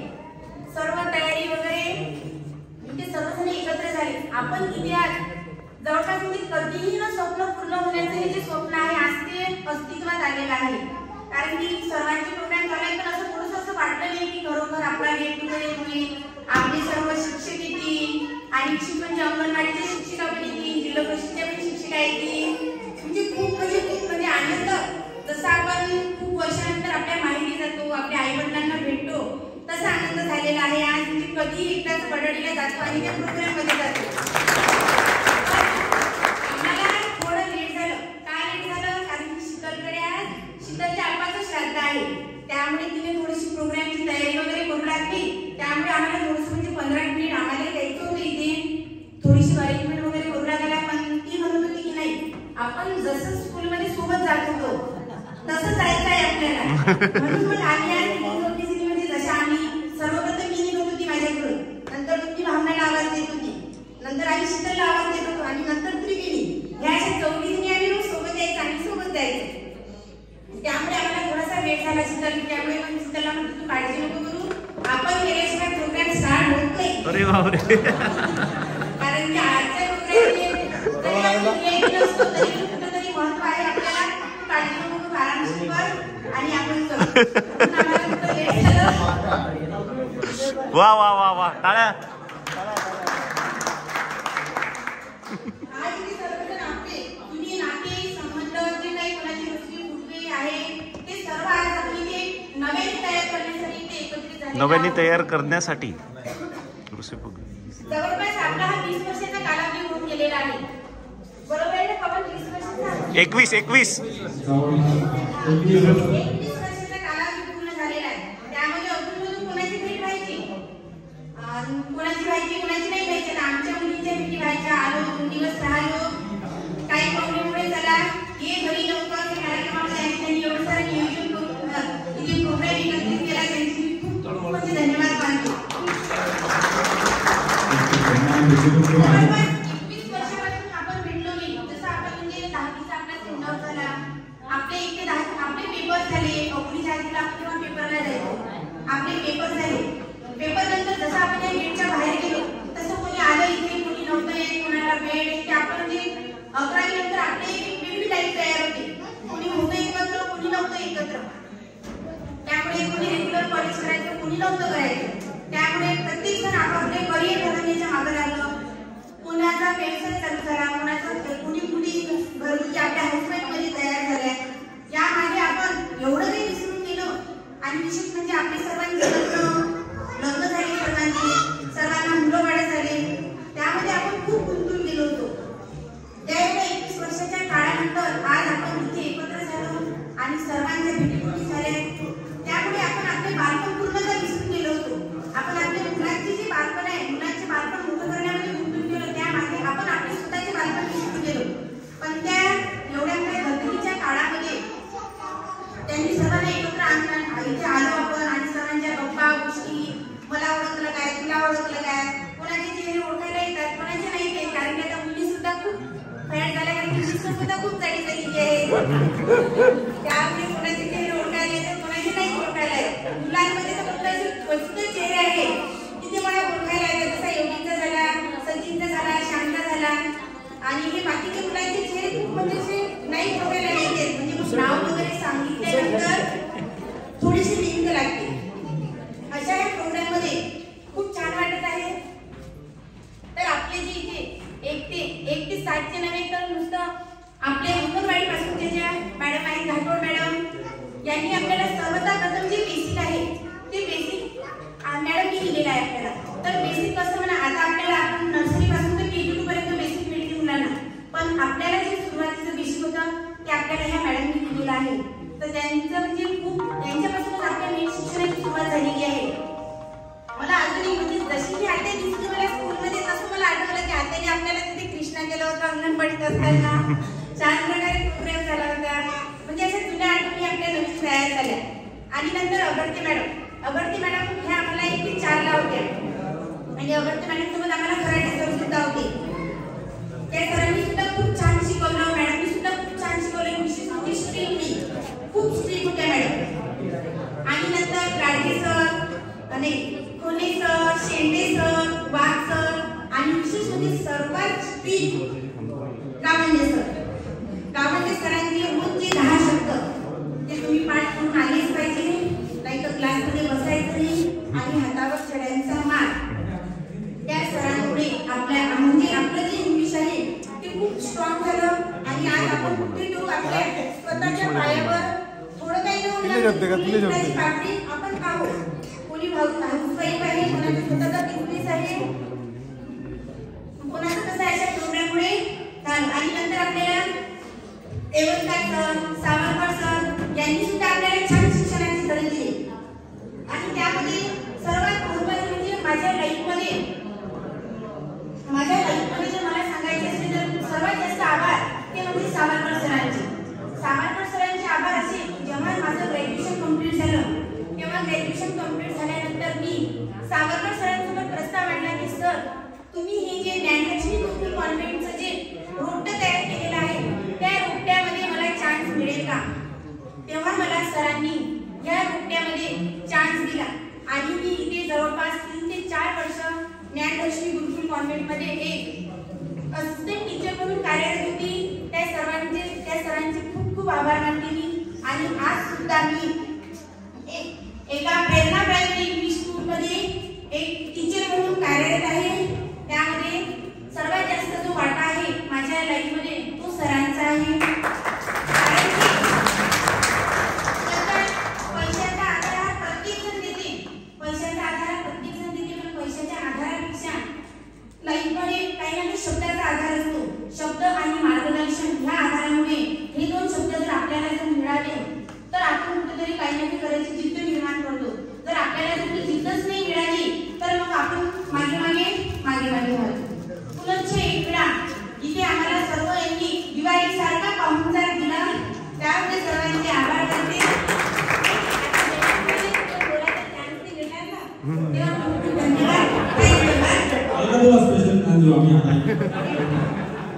सर्व तयारी वगैरे इथे सर्वजण एकत्र झाले. आपण इथे जवळपास म्हणजे कधीही न स्वप्न पूर्ण होण्याचं हे जे स्वप्न आहे आज ते अस्तित्वात आलेलं आहे. कारण की सर्वांचे प्रोग्राम चालू पण असं थोडंसं असं वाटलं नाही की खरोखर आपला गेट टुगेदर होईल, आपले सर्व शिक्षक येतील आणि विशेष म्हणजे अंगणवाडीचे शिक्षिका पण येतील, जिल्हा परिषदेच्या पण शिक्षिका येतील. म्हणजे खूप म्हणजे आनंद. जसं आपण खूप वर्षानंतर आपल्या माहेरी जातो, आपल्या आई वडिलांना भेटतो, तसा आनंद झालेला आहे आज. म्हणजे कधी एकदाच बडडीला जातो आणि त्या प्रोग्राम मध्ये जातो. आम्हाला थोडं लेट झालं. का लेट झालं? कारण की शीतलकडे आज शीतलच्या आपाचं श्राद्ध आहे, त्यामुळे तिने थोडीशी प्रोग्रामची तयारी वगैरे करू लागली. त्यामुळे आम्हाला थोडंसं म्हणजे 15 मिनिट आम्हाला यायचं होतं इथे, थोडीशी अरेंजमेंट वगैरे करू लागायला. पण ती म्हणत होती की नाही आपण जसं स्कूलमध्ये सोबत जात होतो तसं जायचं आहे आपल्याला. म्हणून मग आम्ही आज म्हणजे जसं आम्ही सर्वप्रथम मी निघत होती माझ्याकडून, नंतर तुम्ही भावनाला आवाज देत होती, नंतर आम्ही शीतलला आवाज देत होतो आणि नंतर तुम्ही गेली. ह्या अशा 4 जणी आम्ही रोज सोबत यायचं आणि सोबत जायचं. त्यामुळे आम्हाला थोडासा वेळ झाला शीतल. त्यामुळे मग शीतलला म्हणतो तू काळजी नको करू, आपण गेल्याशिवाय प्रोग्राम स्टार्ट होत नाही. अरे बापरे. कारण की आजच्या प्रोग्राम नसतो तरी महत्व आहे आपल्याला. काळजी नको करू, आरामशीर कर आणि आपण करू. आम्हाला थोडं लेट झालं. वा वा वा वा, टाळ्या. आज इथे सर्वजण आपले जुने नाते संबंध जे काही कोणाची रुचली फुटवे आहे ते सर्व आज आपण इथे नव्याने तयार करण्यासाठी इथे एकत्रित झाले. नव्याने तयार करण्यासाठी जवळपास आपला हा 20 वर्षाचा कालावधी होऊन गेलेला आहे. बरोबर आहे ना पवन? 20 वर्षाचा 21 वर्षाचा कालावधी पूर्ण झालेला आहे. त्यामध्ये अजून कोणाची भेट व्हायची, कोणाची व्हायची, कोणाची नाही व्हायची. आमच्या मुलींच्या भेटी व्हायच्या. आलो 2 दिवस राहिलो आपले 1 ते 10 आपले पेपर झाले. ऑफिसच्या आधीला आपण जेव्हा पेपरला जायचो आपले पेपर झाले. पेपर नंतर जसं आपण या गेटच्या बाहेर गेलो तसं कोणी आलं इथे, कोणी नव्हतं येत, कोणाला वेळ ते आपण म्हणजे 11वी नंतर आपली एक वेगळी लाईफ तयार होते. कोणी होतं एकत्र, कोणी नव्हतं एकत्र. त्यामुळे कोणी रेग्युलर कॉलेज करायचं, कोणी नव्हतं करायचं. त्यामुळे प्रत्येक जण आपापले करिअर घडवण्याच्या मागे लागलं. कोणाचा व्यवसाय चालू झाला, कोणाचा कुणी घरगुती आपल्या हाऊसवाईफ मध्ये तयार झाल्या. यामागे आपण एवढं काही विसरून गेलो. आणि विशेष म्हणजे आपले सर्वांचे लग्न झाले, सर्वांना मुलं बाळ झाले. त्यामध्ये आपण खूप गुंतून गेलो होतो. त्यावेळेला 21 वर्षाच्या काळानंतर आज आपण इथे एकत्र झालो आणि सर्वांच्या भेटीगाठी झाल्या. त्यामुळे आपण आपले बालपण पूर्णतः विसरून गेलो होतो. आपण आपल्या मुलांचे जे बालपण आहे, मुलांचे बालपण मोठं करण्यामध्ये गुंतून गेलो. त्यामागे आपण आपले स्वतःचे बालपण विसरून गेलो. पण त्या एवढ्या मोठ्या गडबडीच्या काळामध्ये त्यांनी सर्वांना एकत्र आणलं. इथे आलो आपण आणि सर्वांच्या गप्पा गोष्टी, मला ओळखलं काय, तुला ओळखलं काय, कोणाचे चेहरे ओळखायला येतात, कोणाचे नाही येत. कारण की आता मुली सुद्धा खूप फॅट झाल्या, कारण मुली सुद्धा खूप चाळी झालेली आहे. त्यामुळे कोणाचे चेहरे ओळखायला येतात, कोणाचे नाही ओळखायला येत. मुलांमध्ये तर कोणाचे क्वचित चेहरे आहे की ते मला ओळखायला येतात. जसा योगींचा झाला, सचिनचा झाला, शांता झाला आणि हे बाकीच्या मुलांचे चेहरे खूप म्हणजे नाही ओळखायला येते. म्हणजे नाव वगैरे सांगितल्यानंतर थोडीशी लिंक लागते. अशा या प्रोग्राम मध्ये खूप छान वाटत आहे. तर आपले जे इथे 1 ते 7 चे नव्हे तर नुसतं आपले अंगणवाडी पासूनचे ज्या मॅडम आहेत, घाटोड मॅडम यांनी आपल्याला सर्वप्रथम जे बेसिक आहे ते बेसिक मॅडमनी दिलेलं आहे आपल्याला. तर बेसिक कसं म्हणा, आता आपल्याला आपण नर्सरी पासून तर KG 2 पर्यंत बेसिक मिळते मुलांना. पण आपल्याला जे सुरुवातीचं बेसिक होतं ते आपल्याला ह्या मॅडमनी दिलेलं आहे. तर त्यांचं म्हणजे खूप त्यांच्यापासूनच आपल्या नीट शिक्षणाची सुरुवात झालेली आहे. मला अजूनही म्हणजे जशी की आत्या दिसली मला स्कूलमध्ये तसं मला आठवलं की आत्याने आपल्याला तिथे कृष्णा केलं होतं अंगणवाडीत असताना. छान प्रकारे प्रोग्राम झाला होता. म्हणजे अशा जुन्या आठवणी आपल्या नवीन तयार झाल्या. आणि नंतर अगरते मॅडम ह्या आम्हाला 1 ते 4 ला होत्या. आणि अगरते मॅडम सोबत आम्हाला कराटे सर सुद्धा होते. त्या सरांनी सुद्धा खूप छान शिकवलं, मॅडमनी सुद्धा खूप छान शिकवलं. विशेष म्हणजे स्ट्रिक्टली खूप स्ट्रिक्ट होत्या मॅडम. आणि नंतर गाडगे सर आणि कोले सर, शेंडे सर, वाघ सर आणि विशेष म्हणजे सर्वात स्ट्रिक्ट गावंडे सर. गावंडे सरांचे रोजचे 10 शब्द ते तुम्ही पाठ करून आलेच पाहिजे. नाही तर क्लासमध्ये बसायचं नाही. आणि हातावर छड्यांचा मार. त्या सरांमुळे आपल्या म्हणजे आपलं जे इंग्लिश आहे ते खूप स्ट्रॉंग झालं. आणि आज आपण कुठे ठेवू आपल्या स्वतःच्या पायावर थोडं काही आपण पाहू. कोणी हाऊसवाईफ आहे, कोणाचा स्वतःचा बिझनेस आहे, कोणाचं कसं अशा प्रोग्राममुळे झालं. आणि नंतर आपल्याला देवस्कार सर, सावरकर सर यांनी सुद्धा आपल्याला छान शिक्षणाची संधी दिली. आणि त्यामध्ये सर्वात महत्त्वाचं म्हणजे माझ्या लाईफमध्ये जर मला सांगायचे असेल तर सर्वात जास्त आभार ते म्हणजे सावरकर सरांचे. सावरकर सरांचे आभार असे, जेव्हा माझं ग्रॅज्युएशन कंप्लीट झालं तेव्हा ग्रॅज्युएशन कंप्लीट झाल्यानंतर मी सावरकर सरांसोबत प्रस्ताव मांडला की सर तुम्ही हे जे ज्ञानलक्ष्मी गुरुकुल कॉन्व्हेंटचं जे रोपटं तयार केलेलं आहे त्या रोपट्यामध्ये मला चान्स मिळेल का. तेव्हा मला सरांनी या रोपट्यामध्ये चान्स दिला. आणि मी इथे जवळपास 3 ते 4 वर्ष ज्ञानलक्ष्मी गुरुकुल कॉन्व्हेंटमध्ये एक असिस्टंट टीचर म्हणून कार्यरत होती. त्या सरांचे खूप खूप आभार मानते मी. आणि आज सुद्धा मी एका प्रेरणा प्रायमरी इंग्लिश स्कूलमध्ये एक टीचर म्हणून कार्यरत आहे. त्यामध्ये सर्वात जास्त जो वाटा आहे माझ्या लाईफमध्ये तो सरांचा आहे. पैशाचा आधार प्रत्येक जण देते, पैशाचा आधार प्रत्येक जण देते. पण पैशाच्या आधारापेक्षा लाईफमध्ये काही ना काही शब्दाचा आधार असतो. शब्द आणि मार्गदर्शन ह्या आधारामुळे हे 2 शब्द जर आपल्याला जर मिळाले तर आपण कुठेतरी काही ना काही करायची जिद्द निर्माण करतो. जर आपल्याला जर ती जिद्दच नाही मिळाली तर मग आपण मागे राहतो. पुनश्च एक वेळा इथे आम्हाला सर्व यांनी दिवाळीसारखा पाहुणचार दिला. त्यामुळे सर्वांचे आभार करते.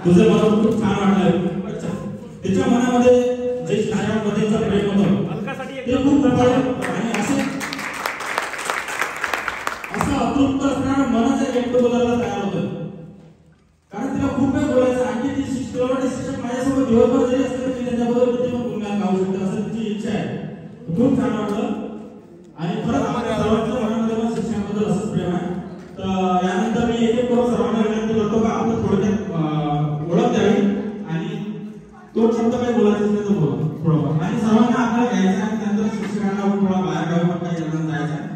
तुझं मला खूप छान वाटलं. त्याच्या मनामध्ये जे छायामध्येचं प्रेम होतं ते खूप प्रभावी आणि असं अतृप्त असणारं मनच एक व्यक्त बोलायला तयार होतं. कारण तिला खूप काही बोलायचं. आणखी ती शिक्षक माझ्यासोबत दिवसभर जरी असले तरी त्यांच्याबरोबर किती पण गुणगान गाऊ शकते असं तिची इच्छा आहे. खूप छान वाटलं आणि खरंच आपल्या सर्वांच्या मनामध्ये पण शिक्षणाबद्दल असंच प्रेम आहे. तर यानंतर मी एक एक करून सर्वांना विनंती करतो का आपण थोडक्यात ओळख द्यावी आणि दोन शब्द काही बोलायचं असेल तर बोला थोडंफार आणि सर्वांना आपल्याला घ्यायचं आहे. त्यानंतर शिक्षकांना आपण थोडा बाहेर गावी पण काही जणांना जायचं आहे.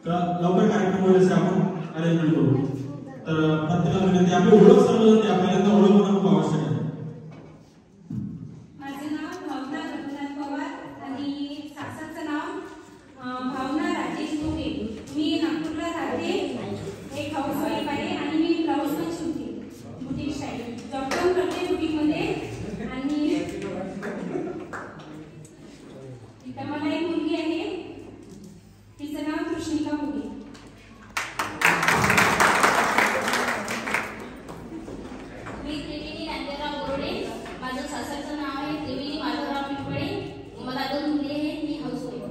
तर लवकर कार्यक्रम होईल आपण अरेंजमेंट करू. तर प्रत्येकाला विनंती आपली ओळख सर्वजण द्या. पहिल्यांदा ओळख होणं खूप आवश्यक आहे. माझं नाव भावना रघुनाथ पवार आणि सासरचं नाव भावना राजेश मोरे. मी नागपूरला राहते. एक हाऊसवाईफ आहे आणि मी ब्लाऊज पण शिवते. बुटीक स्टाईल जॉब पण करते बुटीकमध्ये. आणि इथं मला एक मुलगी आहे. तिचं नाव कृष्णिका मोरे. मी त्रिवेणी राजेराव बोर्डे. माझं सासरचं नाव आहे त्रिवेणी माधवराव पिंपळे. मला 2 मुली आहेत. मी हाऊसवाईफ.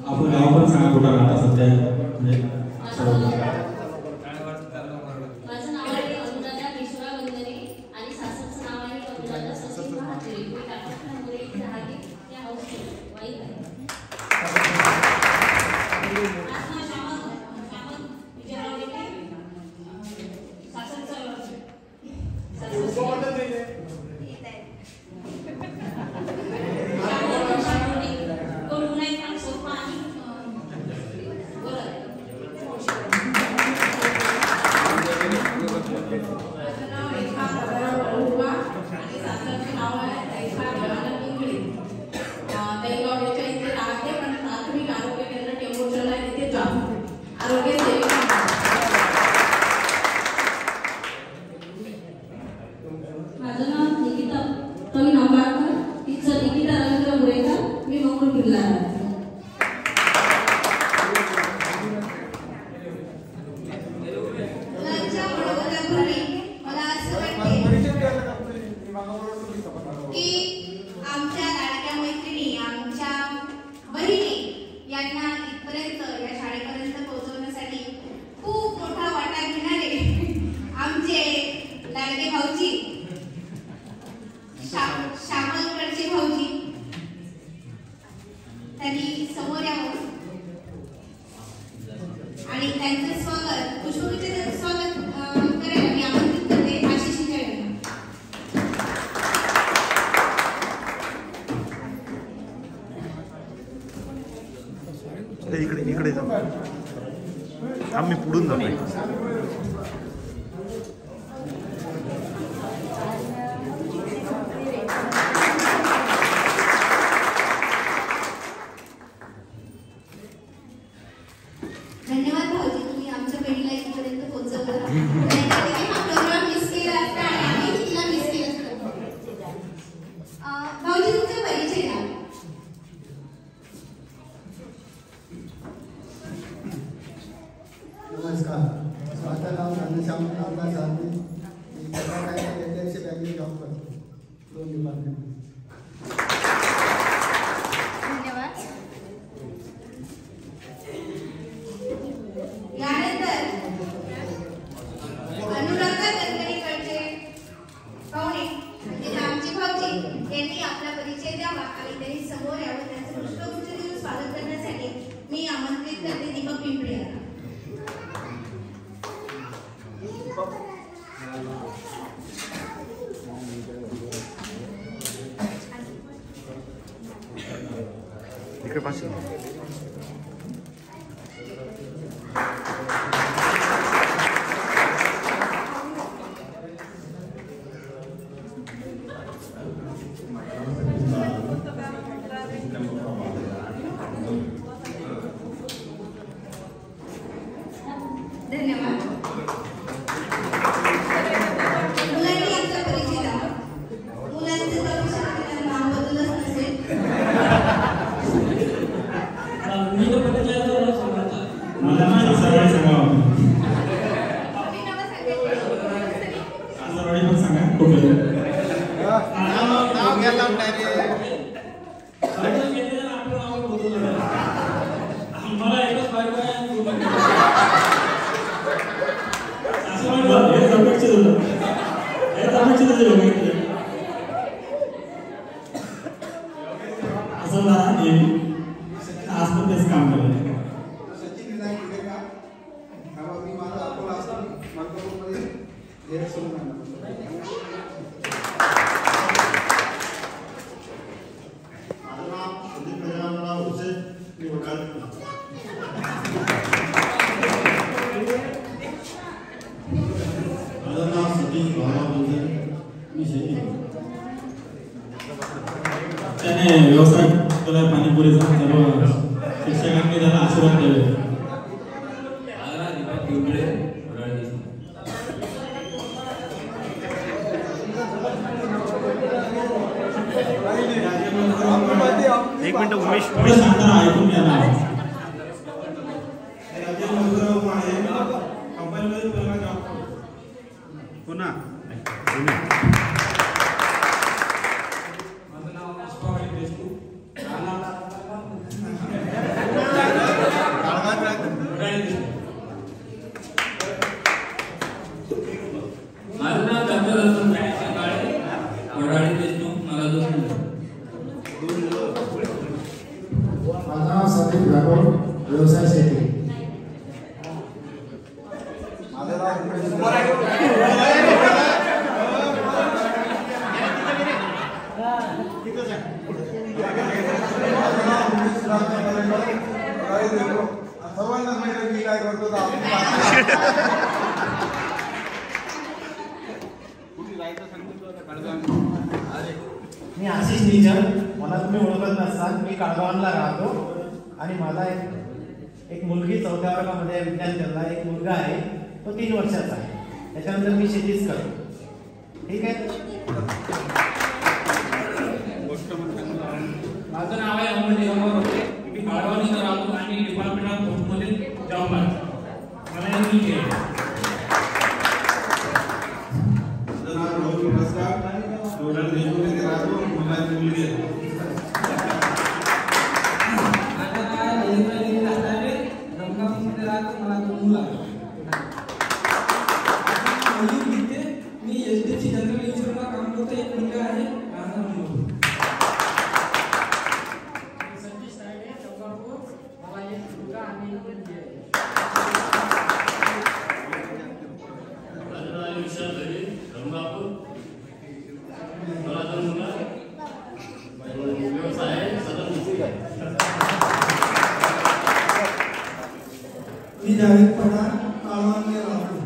आपलं गाव पण सांगा कुठं राहता सध्या म्हणजे माझं नाव आहे अनुराधा विश्वराव वंदने आणि सासरचं नाव आहे अनुराधा सचिन महात्रे. मी काकासाहेब इथे राहते. या हाऊसवाईफ वाईफ आहे. आत्मा श्यामन विजयराव रेड्डी. सासरचं माझं नाव निकिता कवी नांबाळकर. तिचं निकिता रवींद्र मुरेकर. मी मंगळूर बिर्ला राहते. मुलांच्या मनोगतापूर्वी मला असं वाटते की आमच्या लाडक्या मैत्रिणी आमच्या बहिणी यांना इथपर्यंत या शाळेपर्यंत पोहोचवण्यासाठी खूप मोठा वाटा घेणारे आमचे लाडके भाऊजी श्यामलकडचे भाऊजी त्यांनी समोर यावं आणि त्यांचं स्वागत पुष्पगुच्छाचं स्वागत करायला मी आमंत्रित करते आशिष इंगळे यांना. इकडे जा. आम्ही पुढून जातोय. धन्यवाद भाऊजी तुम्ही आमच्या बहिणीला इथपर्यंत पोहोचवलं. हा प्रोग्राम मिस केला असता आणि आम्ही तिला मिस केलं असतं. भाऊजी तुमचा परिचय द्या. नमस्कार. माझं नाव घनश्याम रामदास साळवे. मी एचडीएफसी बँकेत जॉब करतो. 2 डिपार्टमेंट. धन्यवाद. यानंतर अनुराधा गणगणेकडचे पाहुणे म्हणजे आमचे भाऊजी यांनी आपला परिचय द्यावा आणि त्यांनी समोर यावं. त्यांचं पुष्पगुच्छ देऊन स्वागत करण्यासाठी मी आमंत्रित करते दीपक पिंपळे यांना. इकडे पाशी धन्यवाद. मुलांनी आपला परिचय द्यावा. मुलांचं भविष्यात नाव बदलच नसेल. मला माझ्या सर्वांनी सांगावं. तुम्ही नावं सांगायची. सासरवाडी पण सांगा. ओके. हेच अपेक्षित होतं. हेच अपेक्षित होते लोकांकडे. असं जरा नेहमी आज पण तेच काम केलं. सचिन विनायक विवेका हा मी माझा अकोला असताना मार्गमध्ये हेड सुरू करणार. माझं नाव संदीप गजाननराव हुसेन, मी वकालत करतो. माझं नाव सतीश भाऊराव हुसेन, मी शेती करतो. त्याने व्यवसाय केला पाणीपुरीचा. सर्व शिक्षकांनी त्याला आशीर्वाद दिले. एक मिनिट उमेश शांतरा ऐकून घ्या ना. पुन्हा माझं नाव डॉक्टर रतन काळे, वडाळी देशमुख, मला 2 मुलं. माझं नाव संदीप राठोड, व्यवसाय शेती. माझं सर्वांना माहिती मी काय करतो. मी आशिष निजन, मला तुम्ही ओळखत नसाल. मी काळगावला राहतो आणि मला एक मुलगी 4थ्या वर्गामध्ये विज्ञान केला. एक मुलगा आहे, तो 3 वर्षाचा आहे. त्याच्यानंतर मी शेतीच करतो. ठीक आहे. माझं नाव आहे अमोल निगमराव होते. मी काळगाव इथं राहतो आणि डिपार्टमेंट ऑफ पोस्टमध्ये जॉब करतो. मला एक मुलगी आहे. माझं नाव रोहित प्रसाद, वडाळी देशमुख राहतो. मला एक मुलगी आहे. मी एसडीसी जनरल इन्शुरन्सला काम करतो. एक मुलगा आहे. माझा मुलगा संजय साहेब चौकापूर. मला एक मुलगा आणि एक मुलगी आहे. माझं नाव आहे विशाल दरे, गंगापूर. मला 2 मुलं. व्यवसाय आहे सदन. मी जावेद पठाण, काळवांगे राहतो.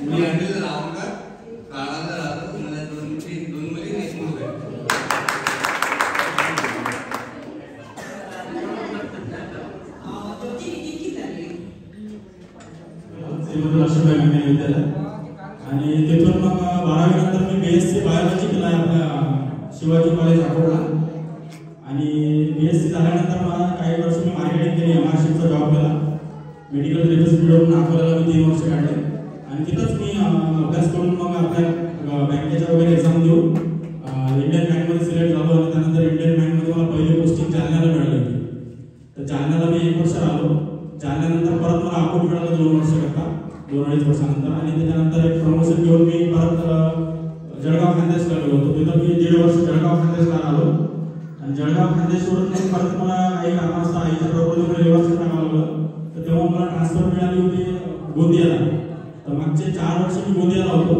मी अनिल रावकर, काळाला राहतो. मला 2 मुली आणि 1 मुलगा आहे. श्रीमंत लक्ष्मीबाई मेहता विद्यालय आणि तिथून मग 12वी नंतर मी BSc बायोलॉजी केला आपल्या शिवाजी कॉलेज अकोला. आणि BSc झाल्यानंतर मला काही वर्ष मी मार्केटिंग केली. MRCचा जॉब केला. मेडिकल रिप्रेझेंटेटिव्ह अकोल्याला मी 3 वर्ष काढले आणि तिथंच मी अभ्यास करून मग आपल्या बँकेच्या वगैरे एक्झाम देऊन इंडियन बँकमध्ये सिलेक्ट झालो आणि त्यानंतर इंडियन बँकमध्ये मला पहिली पोस्टिंग जालन्याला मिळाली होती. तर जालन्याला मी 1 वर्ष राहिलो. जालन्यानंतर परत मला अकोट मिळालं 2 वर्ष करता, 2-2.5 वर्षानंतर. आणि त्याच्यानंतर एक प्रमोशन घेऊन मी परत जळगाव खानदेशला गेलो होतो. तिथं मी 1.5 वर्ष जळगाव खानदेशला राहिलो आणि जळगाव खानदेशवरून मग परत मला काही कामाचा आईच्या प्रॉब्लेममुळे रिव्हर्स टाकावं लागलं. तर तेव्हा मला ट्रान्सफर मिळाली होती गोंदियाला. तर मागचे 4 वर्ष मी गोंदियाला होतो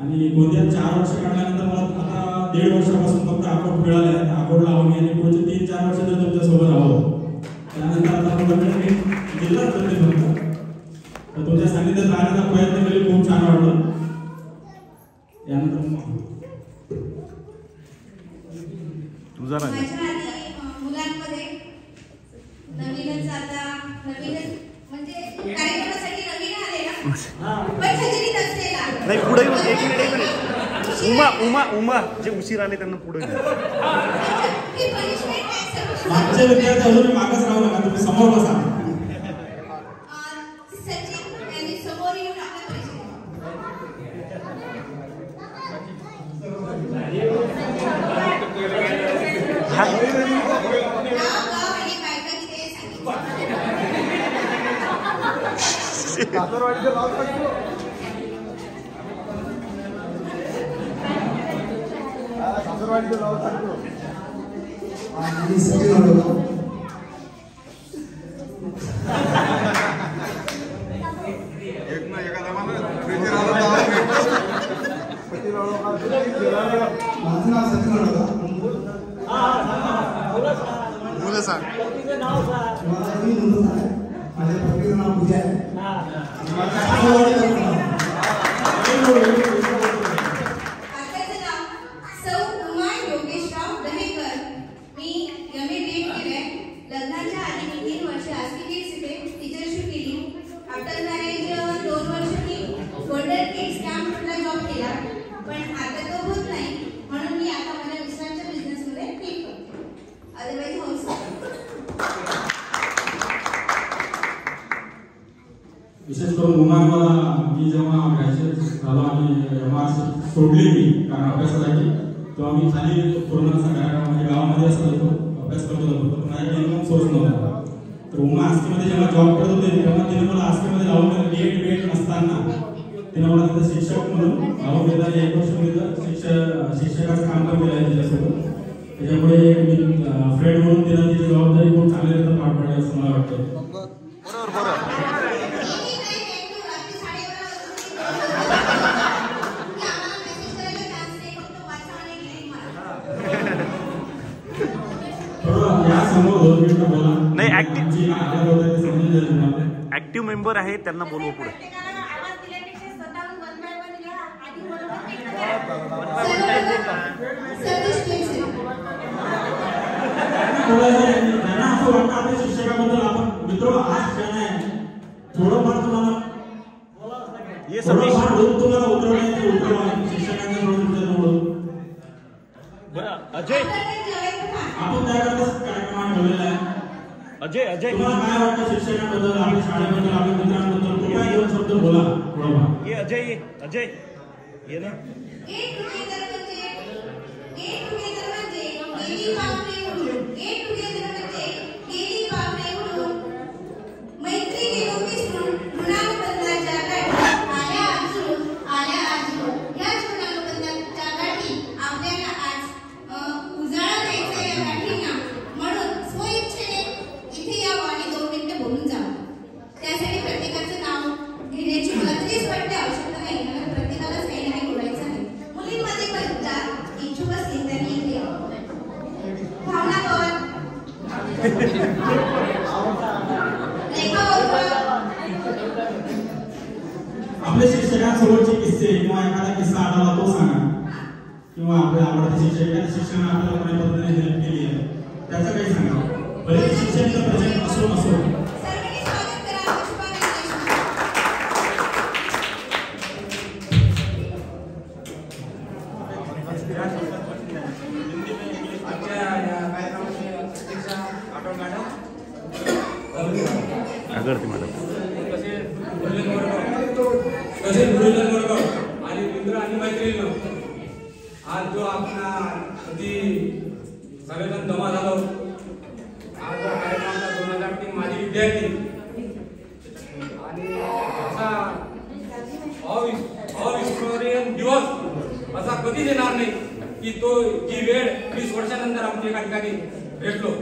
आणि गोंदियात 4 वर्ष काढल्यानंतर मला आता 1.5 वर्षापासून फक्त अकोट मिळाले आहे. अकोटला आहो मी आणि पुढचे 3-4 वर्ष तर तुमच्यासोबत आहोत. त्यानंतर आता आपण जिल्हा करते फक्त. तर तुमच्या सांगितलं राहण्याचा प्रयत्न केले, खूप छान वाटलं. यानंतर तुझा राजा माझ्या आधी मुलांमध्ये नवीनच म्हणजे कार्यक्रमासाठी नवीन आले ना, पण हजेरीत असलेला नाही पुढे एक मिनिट उमा जे उशीर आले त्यांना पुढे मागचे विद्यार्थी अजून मागच राहू नका, तुम्ही समोर बसा. सचिन यांनी समोर येऊन आपला परिचय नाव गाव माझं नाव सचिन होतं. मुलं सांग. माझ्या पत्नीचं नाव पूजा आहे. आताचं नाव सौ उमा योगेशराव दहेकर. मी MA BEd केलंय. लग्नाच्या आधी मी 3 वर्ष आस्की किड्स इथे टीचरशिप केली. आफ्टर मॅरेज 2 वर्ष मी गोल्डन किड्स कॅम्पला जॉब केला. पण आता तो होत नाही, म्हणून मी आता माझ्या मिस्टरांच्या बिझनेसमध्ये हेल्प करते. अदरवाईज हाऊस विशेष करून उमाला मी जेव्हा ग्रॅज्युएट झालो आणि उमा सोडली मी कारण अभ्यासासाठी, तेव्हा मी खाली पूर्ण सगळ्या गावामध्ये असं होतो, अभ्यास करत होतो. माझ्या इन्कम सोर्स नव्हता. तर उमा आस्कीमध्ये जेव्हा जॉब करत होते तेव्हा तिने मला आस्कीमध्ये लावून BEd नसताना तिने मला तिथं शिक्षक म्हणून लावून दिला. 1 वर्ष मी शिक्षकाचं काम पण केलं आहे तिच्यासोबत. त्याच्यामुळे मी फ्रेंड म्हणून तिला तिची जबाबदारी खूप चांगल्या पार पाडली असं मला वाटतं. नाही ऍक्टिव्ह मेंबर आहे त्यांना बोलवू पुढे. त्यांना असं वाटतं आपल्या शिक्षकाबद्दल आपण मित्र आज क्षण आहे थोडंफार तुम्हाला तुम्हाला उतरवणे शिक्षकांच्या बरं. अजय आपण त्याकरता कार्यक्रम ठेवलेला आहे. अजय तुम्हाला काय वाटतं शिक्षकांबद्दल, आपल्या शाळेबद्दल, आपल्या मित्रांबद्दल कृपया 2 शब्द बोला. ये अजय ये ना. मैत्री विसरून ऋणानुबंधाच्या गाठी आल्या अजून या ऋणानुबंधाच्या गाठी आपल्याला आज उजाळा द्यायचा या गाठींना. म्हणून स्वइच्छेने इथे यावं आणि 2 मिनिटं बोलून जावं. त्यासाठी प्रत्येकाचं नाव घेण्याची मला तरीच वाटते आवश्यकता नाही, कारण प्रत्येकालाच काही ना काही बोलायचं आहे. मुलींमध्ये पण इच्छुक असतील त्यांनी इथे यावं. भावना पवार, आपल्या शिक्षकांसोबतचे किस्से किंवा एखादा किस्सा आढळला तो सांगा, किंवा आपल्या आवडते शिक्षक एखाद्या शिक्षकांना आपल्याला कोणत्या पद्धतीने हेल्प केली आहे त्याचं काही सांगा. बरेच शिक्षकांचं प्रेझेंट असो आगरती मॅडम कसे मुलीला वर्ग आणि मित्र आणि मैत्रिणी आज जो आपला अगदी सगळेजण जमा झालो. आज जो कार्यक्रमाचा 2003 माझे विद्यार्थी आणि असा अविस्मरणीय दिवस असा कधीच येणार नाही की तो जी वेळ 20 वर्षानंतर आपण एका ठिकाणी भेटलो.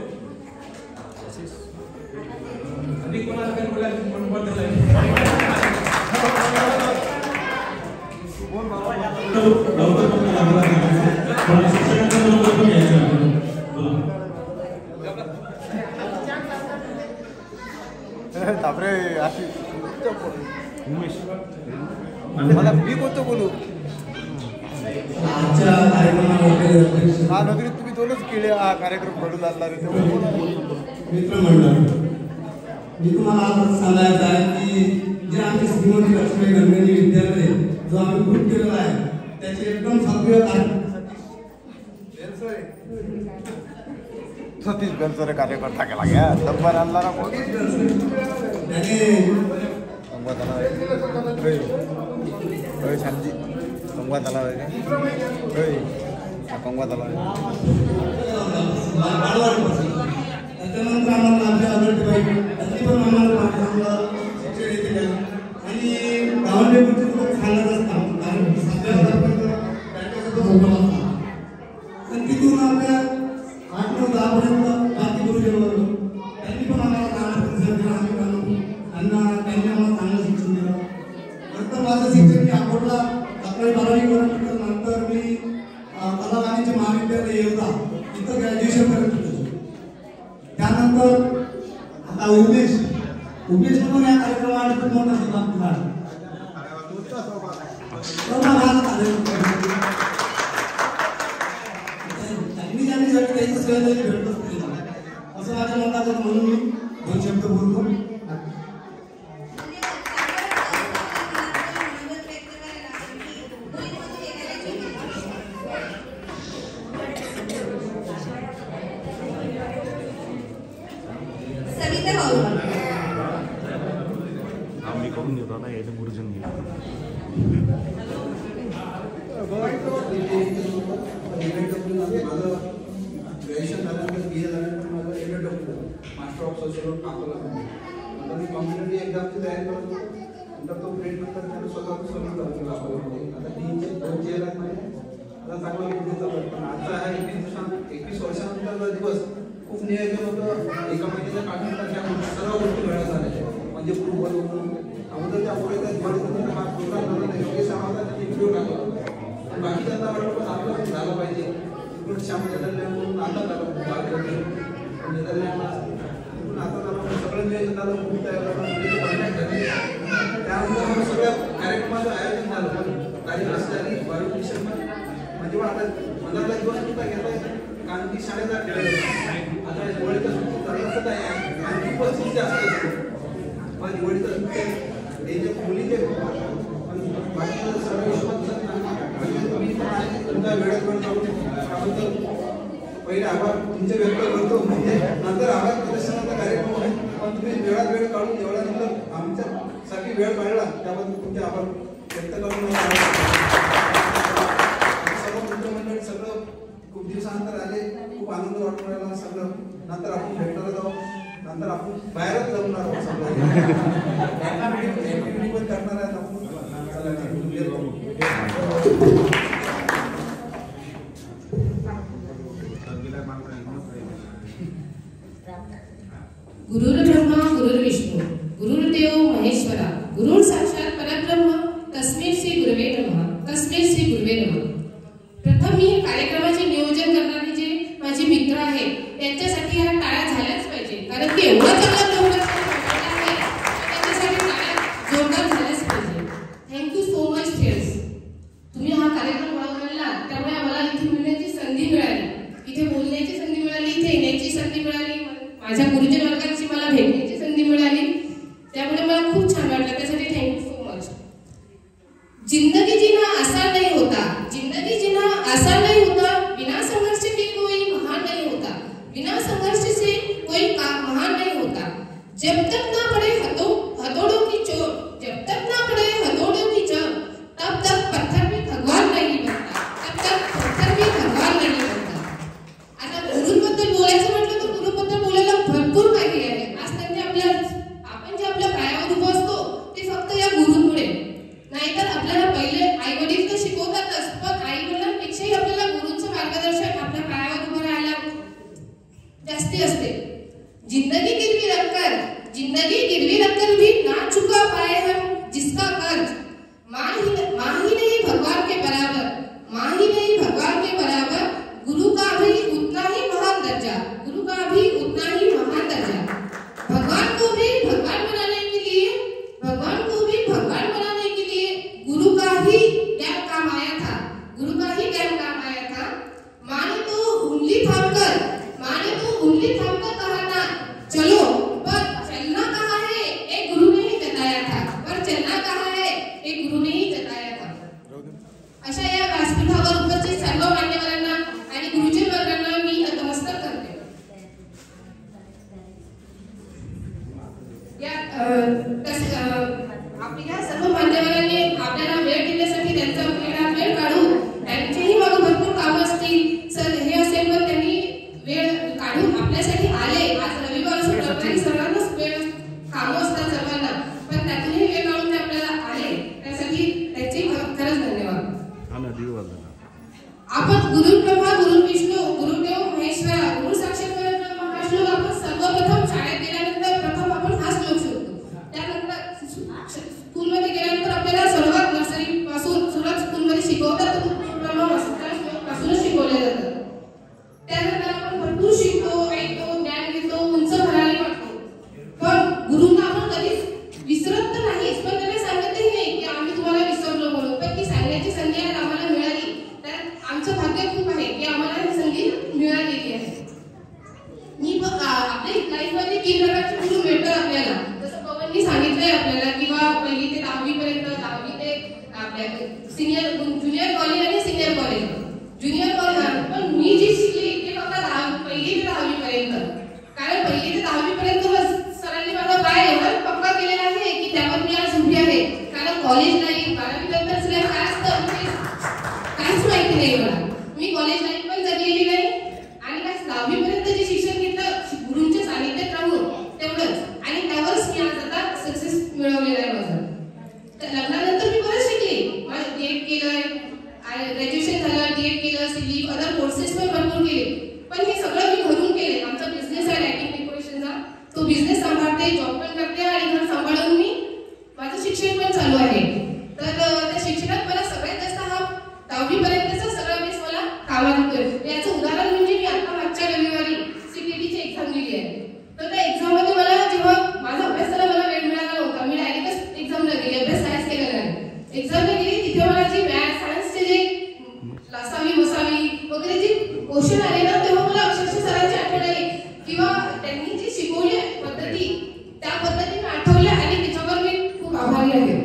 अधिक कोणाला काही बोलायचं बद्दल आहे. तापरे अशी मला मी कोणतं बोलू. हा नगरीत तुम्ही 2च केले हा कार्यक्रम घडून आणला मित्रमंडळ. मी तुम्हाला आज सांगायचं आहे की जे आमचे श्रीमंत लक्ष्मी गणगणी विद्यालय जो आम्ही ग्रुप केलेला आहे त्याचे एकदम सक्रिय सतीश बेलसरे कार्यकर्ता केला गया नंबर आणला ना कोणी संवाद आला छानजी संवाद आला संवाद आला. त्याच्यानंतर आम्हाला आमच्या आवडते बाई अगदी पण आम्हाला शिक्षण येते आणि त्यानंतर आता उमेश म्हणून या कार्यक्रमाला खूप मोठा सहभाग दिला. त्यांनी ज्यांनी त्याची सोय भेटत असं माझ्या मनात होतं, म्हणून मी 2 शब्द बोलतो. आम्ही करून घेतो ना याच्या गुरुजन ग्रॅज्युएशन झाल्यानंतर BA झाल्यानंतर माझं MA master of social work Akola. आता मी कॉम्पिटेटिव्ह एक्झामची तयारी करत होतो. नंतर तो ब्रेक नंतर त्याने स्वतःच सर्व चालू केला अकोल्यामध्ये. आता 2 चेअर आहेत माझे. आता चांगला बुद्धी चालू आहे. पण आजचा हा 21 वर्षानंतरचा दिवस खूप नियोजन होतं. एका महिन्याच्या काळानंतर त्या सर्व गोष्टी वेळा झाल्या. म्हणजे पूर्व अगोदर त्या पुढे त्या दिवाळीनंतर हा प्रोग्राम झाला नाही. योगेश आम्हाला त्याने व्हिडिओ टाकला होता. पण बाकी त्यांना वाटलं पण आपलं पण झालं पाहिजे. श्याम नेदरलँड म्हणून आता झालं नेदरलँडला तिथून आता झालं सगळं नियोजन झालं. खूप तयार झालं. कॉन्टॅक्ट झाले. त्यानंतर मग सगळ्या कार्यक्रमाचं आयोजन झालं. पण तारीख अशी झाली 22 डिसेंबर म्हणजे पण आता मनातला दिवस सुद्धा घेता येतो. कारण की शाळेचा खेळ आता दिवाळीचा सुट्टी चालू असत आहे आणि खूपच सुट्टी जास्त असते. पण दिवाळीचा सुट्टी हे जे मुलीचे पण बाकी सर्व हिशोबात तुम्ही तुमचा वेळेत वेळ काढून त्याबद्दल पहिले आभार तुमचे व्यक्त करतो. म्हणजे नंतर आभार प्रदर्शनाचा कार्यक्रम आहे. पण तुम्ही वेळात वेळ काढून एवढ्यानंतर आमच्यासाठी वेळ काढला त्याबद्दल तुमचे आभार व्यक्त करून सर्व मित्रमंडळी सगळं खूप दिवसानंतर आले. खूप आनंद वाटून राहिला सगळं. नंतर आपण भेटणार आहोत. नंतर आपण बाहेरच जमणार आहोत. सगळं ऍक्टिव्हिटी पण करणार आहेत आपण. गुरुर्ब्रह्मा गुरुर्विष्णू गुरुर्देव महेश्वरा गुरुर साक्षात परब्रह्म तस्मै श्री गुरुवे नमः तस्मै श्री गुरुवे नमः. प्रथम मी कार्यक्रमाचे नियोजन करणारे जे माझे मित्र आहेत त्यांच्यासाठी या टाळ्या झाल्याच पाहिजे. कारण की एवढा चांगला प्रोग्राम आहे त्यांच्यासाठी टाळ्या जोरदार झाल्याच पाहिजे. Thank you so much friends. तुम्ही हा कार्यक्रम बनवला त्यामुळे आम्हाला इथे मिळण्याची संधी मिळाली. इथे बोलण्याची संधी मिळाली. इथे येण्याची संधी मिळाली. माझ्या गुरुजन वर्गाची मला भेटण्याची संधी मिळाली. त्यामुळे मला खूप छान वाटलं. त्यासाठी थँक्यू सो मच. जिंदगी जीना आसान नहीं होता. जिंदगी जीना आसान नहीं होता. बिना संघर्ष के कोई महान नहीं होता. बिना संघर्ष से कोई महान नहीं होता. जब तक ना पड़े हथौड़ों की चोट जब तक ना पड़े हथौड़ों की चोट तब तक पत्थर भी भगवान नहीं बनता. तब तक पत्थर भी भगवान नहीं बनता. आता गुरुंबद्दल बोलायचं म्हटलं तर गुरुबद्दल बोलायला भरपूर काही आहे. आज त्यांनी आपण जे आपल्या पायावर उभं असतो ते फक्त या गुरुंमुळे. नाहीतर आपल्याला पहिले आई वडील तर शिकवतातच. पण आई वडिलांपेक्षाही आपल्याला गुरुंचं मार्गदर्शन आपल्या पायावर उभं राहायला जास्ती असते. जिंदगी गिरवी रखकर भी ना चुका पाए हम जिसका कर्ज माँ ही नहीं भगवान के बराबर. माँ ही नहीं भगवान के बराबर. गुरु का भी उतना ही महान दर्जा. गुरु का भी उतना ही महान दर्जा. भगवान को भी भगवान बनाने के लिए गुरु का ही ज्ञान काम आया था. गुरु का ही ज्ञान काम आया था. माँ ने तो उंगली थामकर कहा था चलो, पर चलना कहाँ है एक गुरु ने ही जताया था. पर चलना कहाँ है एक गुरु ने ही जताया था. अशा या व्यासपीठावर उपस्थित सर्व मान्यवरांना आणि गुरुजन वर्गांना मी नमस्कार करते. आपल्या सर्व मान्यवरांनी आपल्याला वेळ दिल्यासाठी त्यांचा वेळ काढून त्यांचेही मागे भरपूर कामं असतील सर हे असेल पण त्यांनी वेळ काढून आपल्यासाठी आले. आज रविवार असून रविवारी सर्वांनाच वेळ कामं असतात सर्वांना, पण त्यातूनही वेळ काढून ते आपल्याला आले त्यासाठी त्यांचे खरंच धन्यवाद. आपण गुरुर्ब्रह्मा गुरुर्विष्णू गुरुदेव महेश्वरा गुरु साक्षात परब्रह्म हा श्लोक आपण सर्वप्रथम शाळेत गेल्यानंतर प्रथम आपण हा श्लोक शिकतो. त्यानंतर स्कूलमध्ये गेल्यानंतर आपल्याला सर्वात नर्सरी पासून सुरुवात स्कूलमध्ये शिकवतात पासूनच शिकवले जातात. त्यानंतर आपण भरपूर शिकतो, ऐकतो, ज्ञान घेतो, उंच 3 प्रकारचे गुरु मिळतात आपल्याला. जसं पवननी सांगितलंय आपल्याला किंवा 1ली ते 10वी पर्यंत, 10वी ते आपल्या सिनियर ज्युनियर कॉलेज आणि सिनियर कॉलेज. ज्युनियर कॉलेज पण मी जी शिकली ते फक्त 1ली ते 10वी पर्यंत. कारण 1ली ते 10वी पर्यंत सरांनी माझा पाय एवढा पक्का केलेला आहे की त्यावर मी आज उभी आहे. कारण कॉलेज नाही, 12वी नंतर काय असतं काहीच माहिती नाही मला. मी कॉलेज लाईफ पण जगलेली नाही आणि काय 10वी पर्यंत जे शिक्षण घेतलं गुरूंच्या सानिध्यात राहून तेवढंच, आणि त्यावरच मी आज आता सक्सेस मिळवलेला आहे माझं. तर लग्नानंतर मी बरंच शिकले. माझं डीएड केलं, ग्रॅज्युएशन झालं, डीएड केलं, सिव्हिल अदर कोर्सेस पण भरपूर केले. पण हे सगळं मी घरून केले. आमचा बिझनेस आहे लाइटिंग डेकोरेशनचा, तो बिझनेस सांभाळते, जॉब पण करते आणि घर सांभाळून मी माझं शिक्षण पण चालू आहे. तर त्या शिक्षणात मला सगळ्यात जास्त हा 10वी पर्यंतचा सगळा बेस मला कामात येतोय. याचं उदाहरण म्हणजे मी आता मागच्या रविवारी सीटीटीची एक्झाम दिली आहे. तर त्या एक्झाममध्ये मला जेव्हा माझा अभ्यास करायला मला वेळ मिळाला नव्हता, मी डायरेक्टच एक्झामला गेली, अभ्यास काहीच केलेला नाही. एक्झामला गेली तिथे मला जी मॅथ सायन्सचे जे लासावी बसावी वगैरे जे क्वेश्चन आले ना, तेव्हा मला अक्षरशः सरांची आठवण आली किंवा त्यांनी जी शिकवली पद्धती त्या पद्धती मी आठवल्या आणि त्याच्यावर मी खूप आभारी आहे.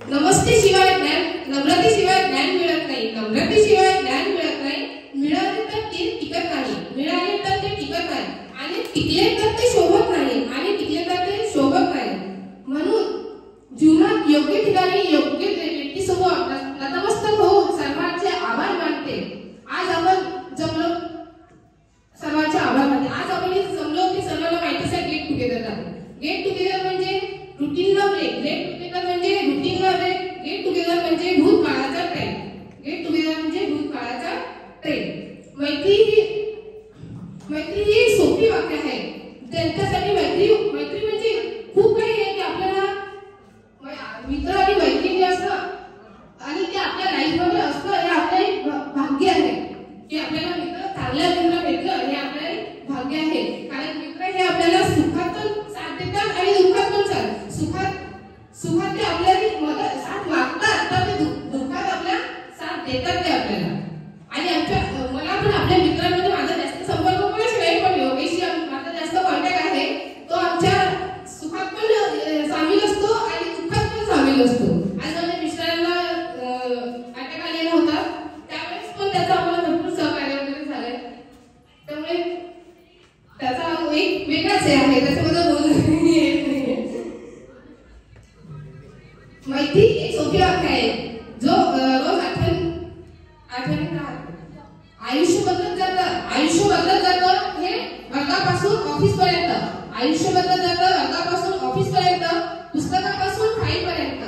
नमस्ते शिवाय ज्ञान, नम्रतेशिवाय ज्ञान मिळत नाही, नम्रतेशिवाय ज्ञान मिळत नाही, मिळाले तर ते टिकत नाही, मिळाले तर ते टिकत नाही, आणि टिकले तर ते शोभत नाही, आणि टिकले तर ते शोभत नाही. म्हणून जीवनात योग्य ठिकाणी योग्य व्यक्तीसमोर नतमस्तक होऊन सर्वांचे आभार मानते. आज आपण जमलो, सर्वांचे आभार मानते. आज आपण इथे जमलो ते सर्वांना माहितीच आहे गेट टुगेदर आहे. गेट टुगेदर म्हणजे रुटीनला ब्रेक, गेट टुगेदर म्हणजे रुटीनला ब्रेक, गेट टुगेदर म्हणजे भूतकाळाचा ट्रेन, गेट टुगेदर म्हणजे भूतकाळाचा ट्रेन. मैत्री ही सोपी वाक्य आहे. त्यांच्यासाठी मैत्री म्हणजे खूप काही आहे की आपल्याला मित्र आणि मैत्री जे असतं आणि ते आपल्या लाईफमध्ये असतं, हे आपलं एक भाग्य आहे की आपल्याला मित्र, चांगल्या मित्र भेटलं हे आपलं एक भाग्य आहे. कारण मित्र हे आपल्याला सुखात पण साथ देतात आणि दुःखात पण सुखात ते आपल्याला मदत साथ मागतात, तर ते दुःखात आपल्या साथ देतात ते आपल्याला. आणि मला पण आपल्या मित्रांमध्ये माझा जास्त संपर्क कोणाशी नाही, पण योगेशशी माझा जास्त कॉन्टॅक्ट आहे. तो आमच्या सुखात पण सामील असतो आणि दुःखात पण सामील असतो. आज माझ्या मिस्टरांना अटॅक आलेला होता, त्यावेळेस पण त्याचा आम्हाला भरपूर सहकार्य वगैरे झालंय. त्यामुळे त्याचा एक वेगळाच आहे, त्याच्याबद्दल बोलून येत नाही. मैत्री एक सोपी वाक्य आहे जो रोज आठवणीत राहतो. आयुष्य बदलत जातं हे वर्गापासून ऑफिस पर्यंत, आयुष्य बदलत जातं वर्गापासून ऑफिस पर्यंत, पुस्तकापासून फाईल पर्यंत.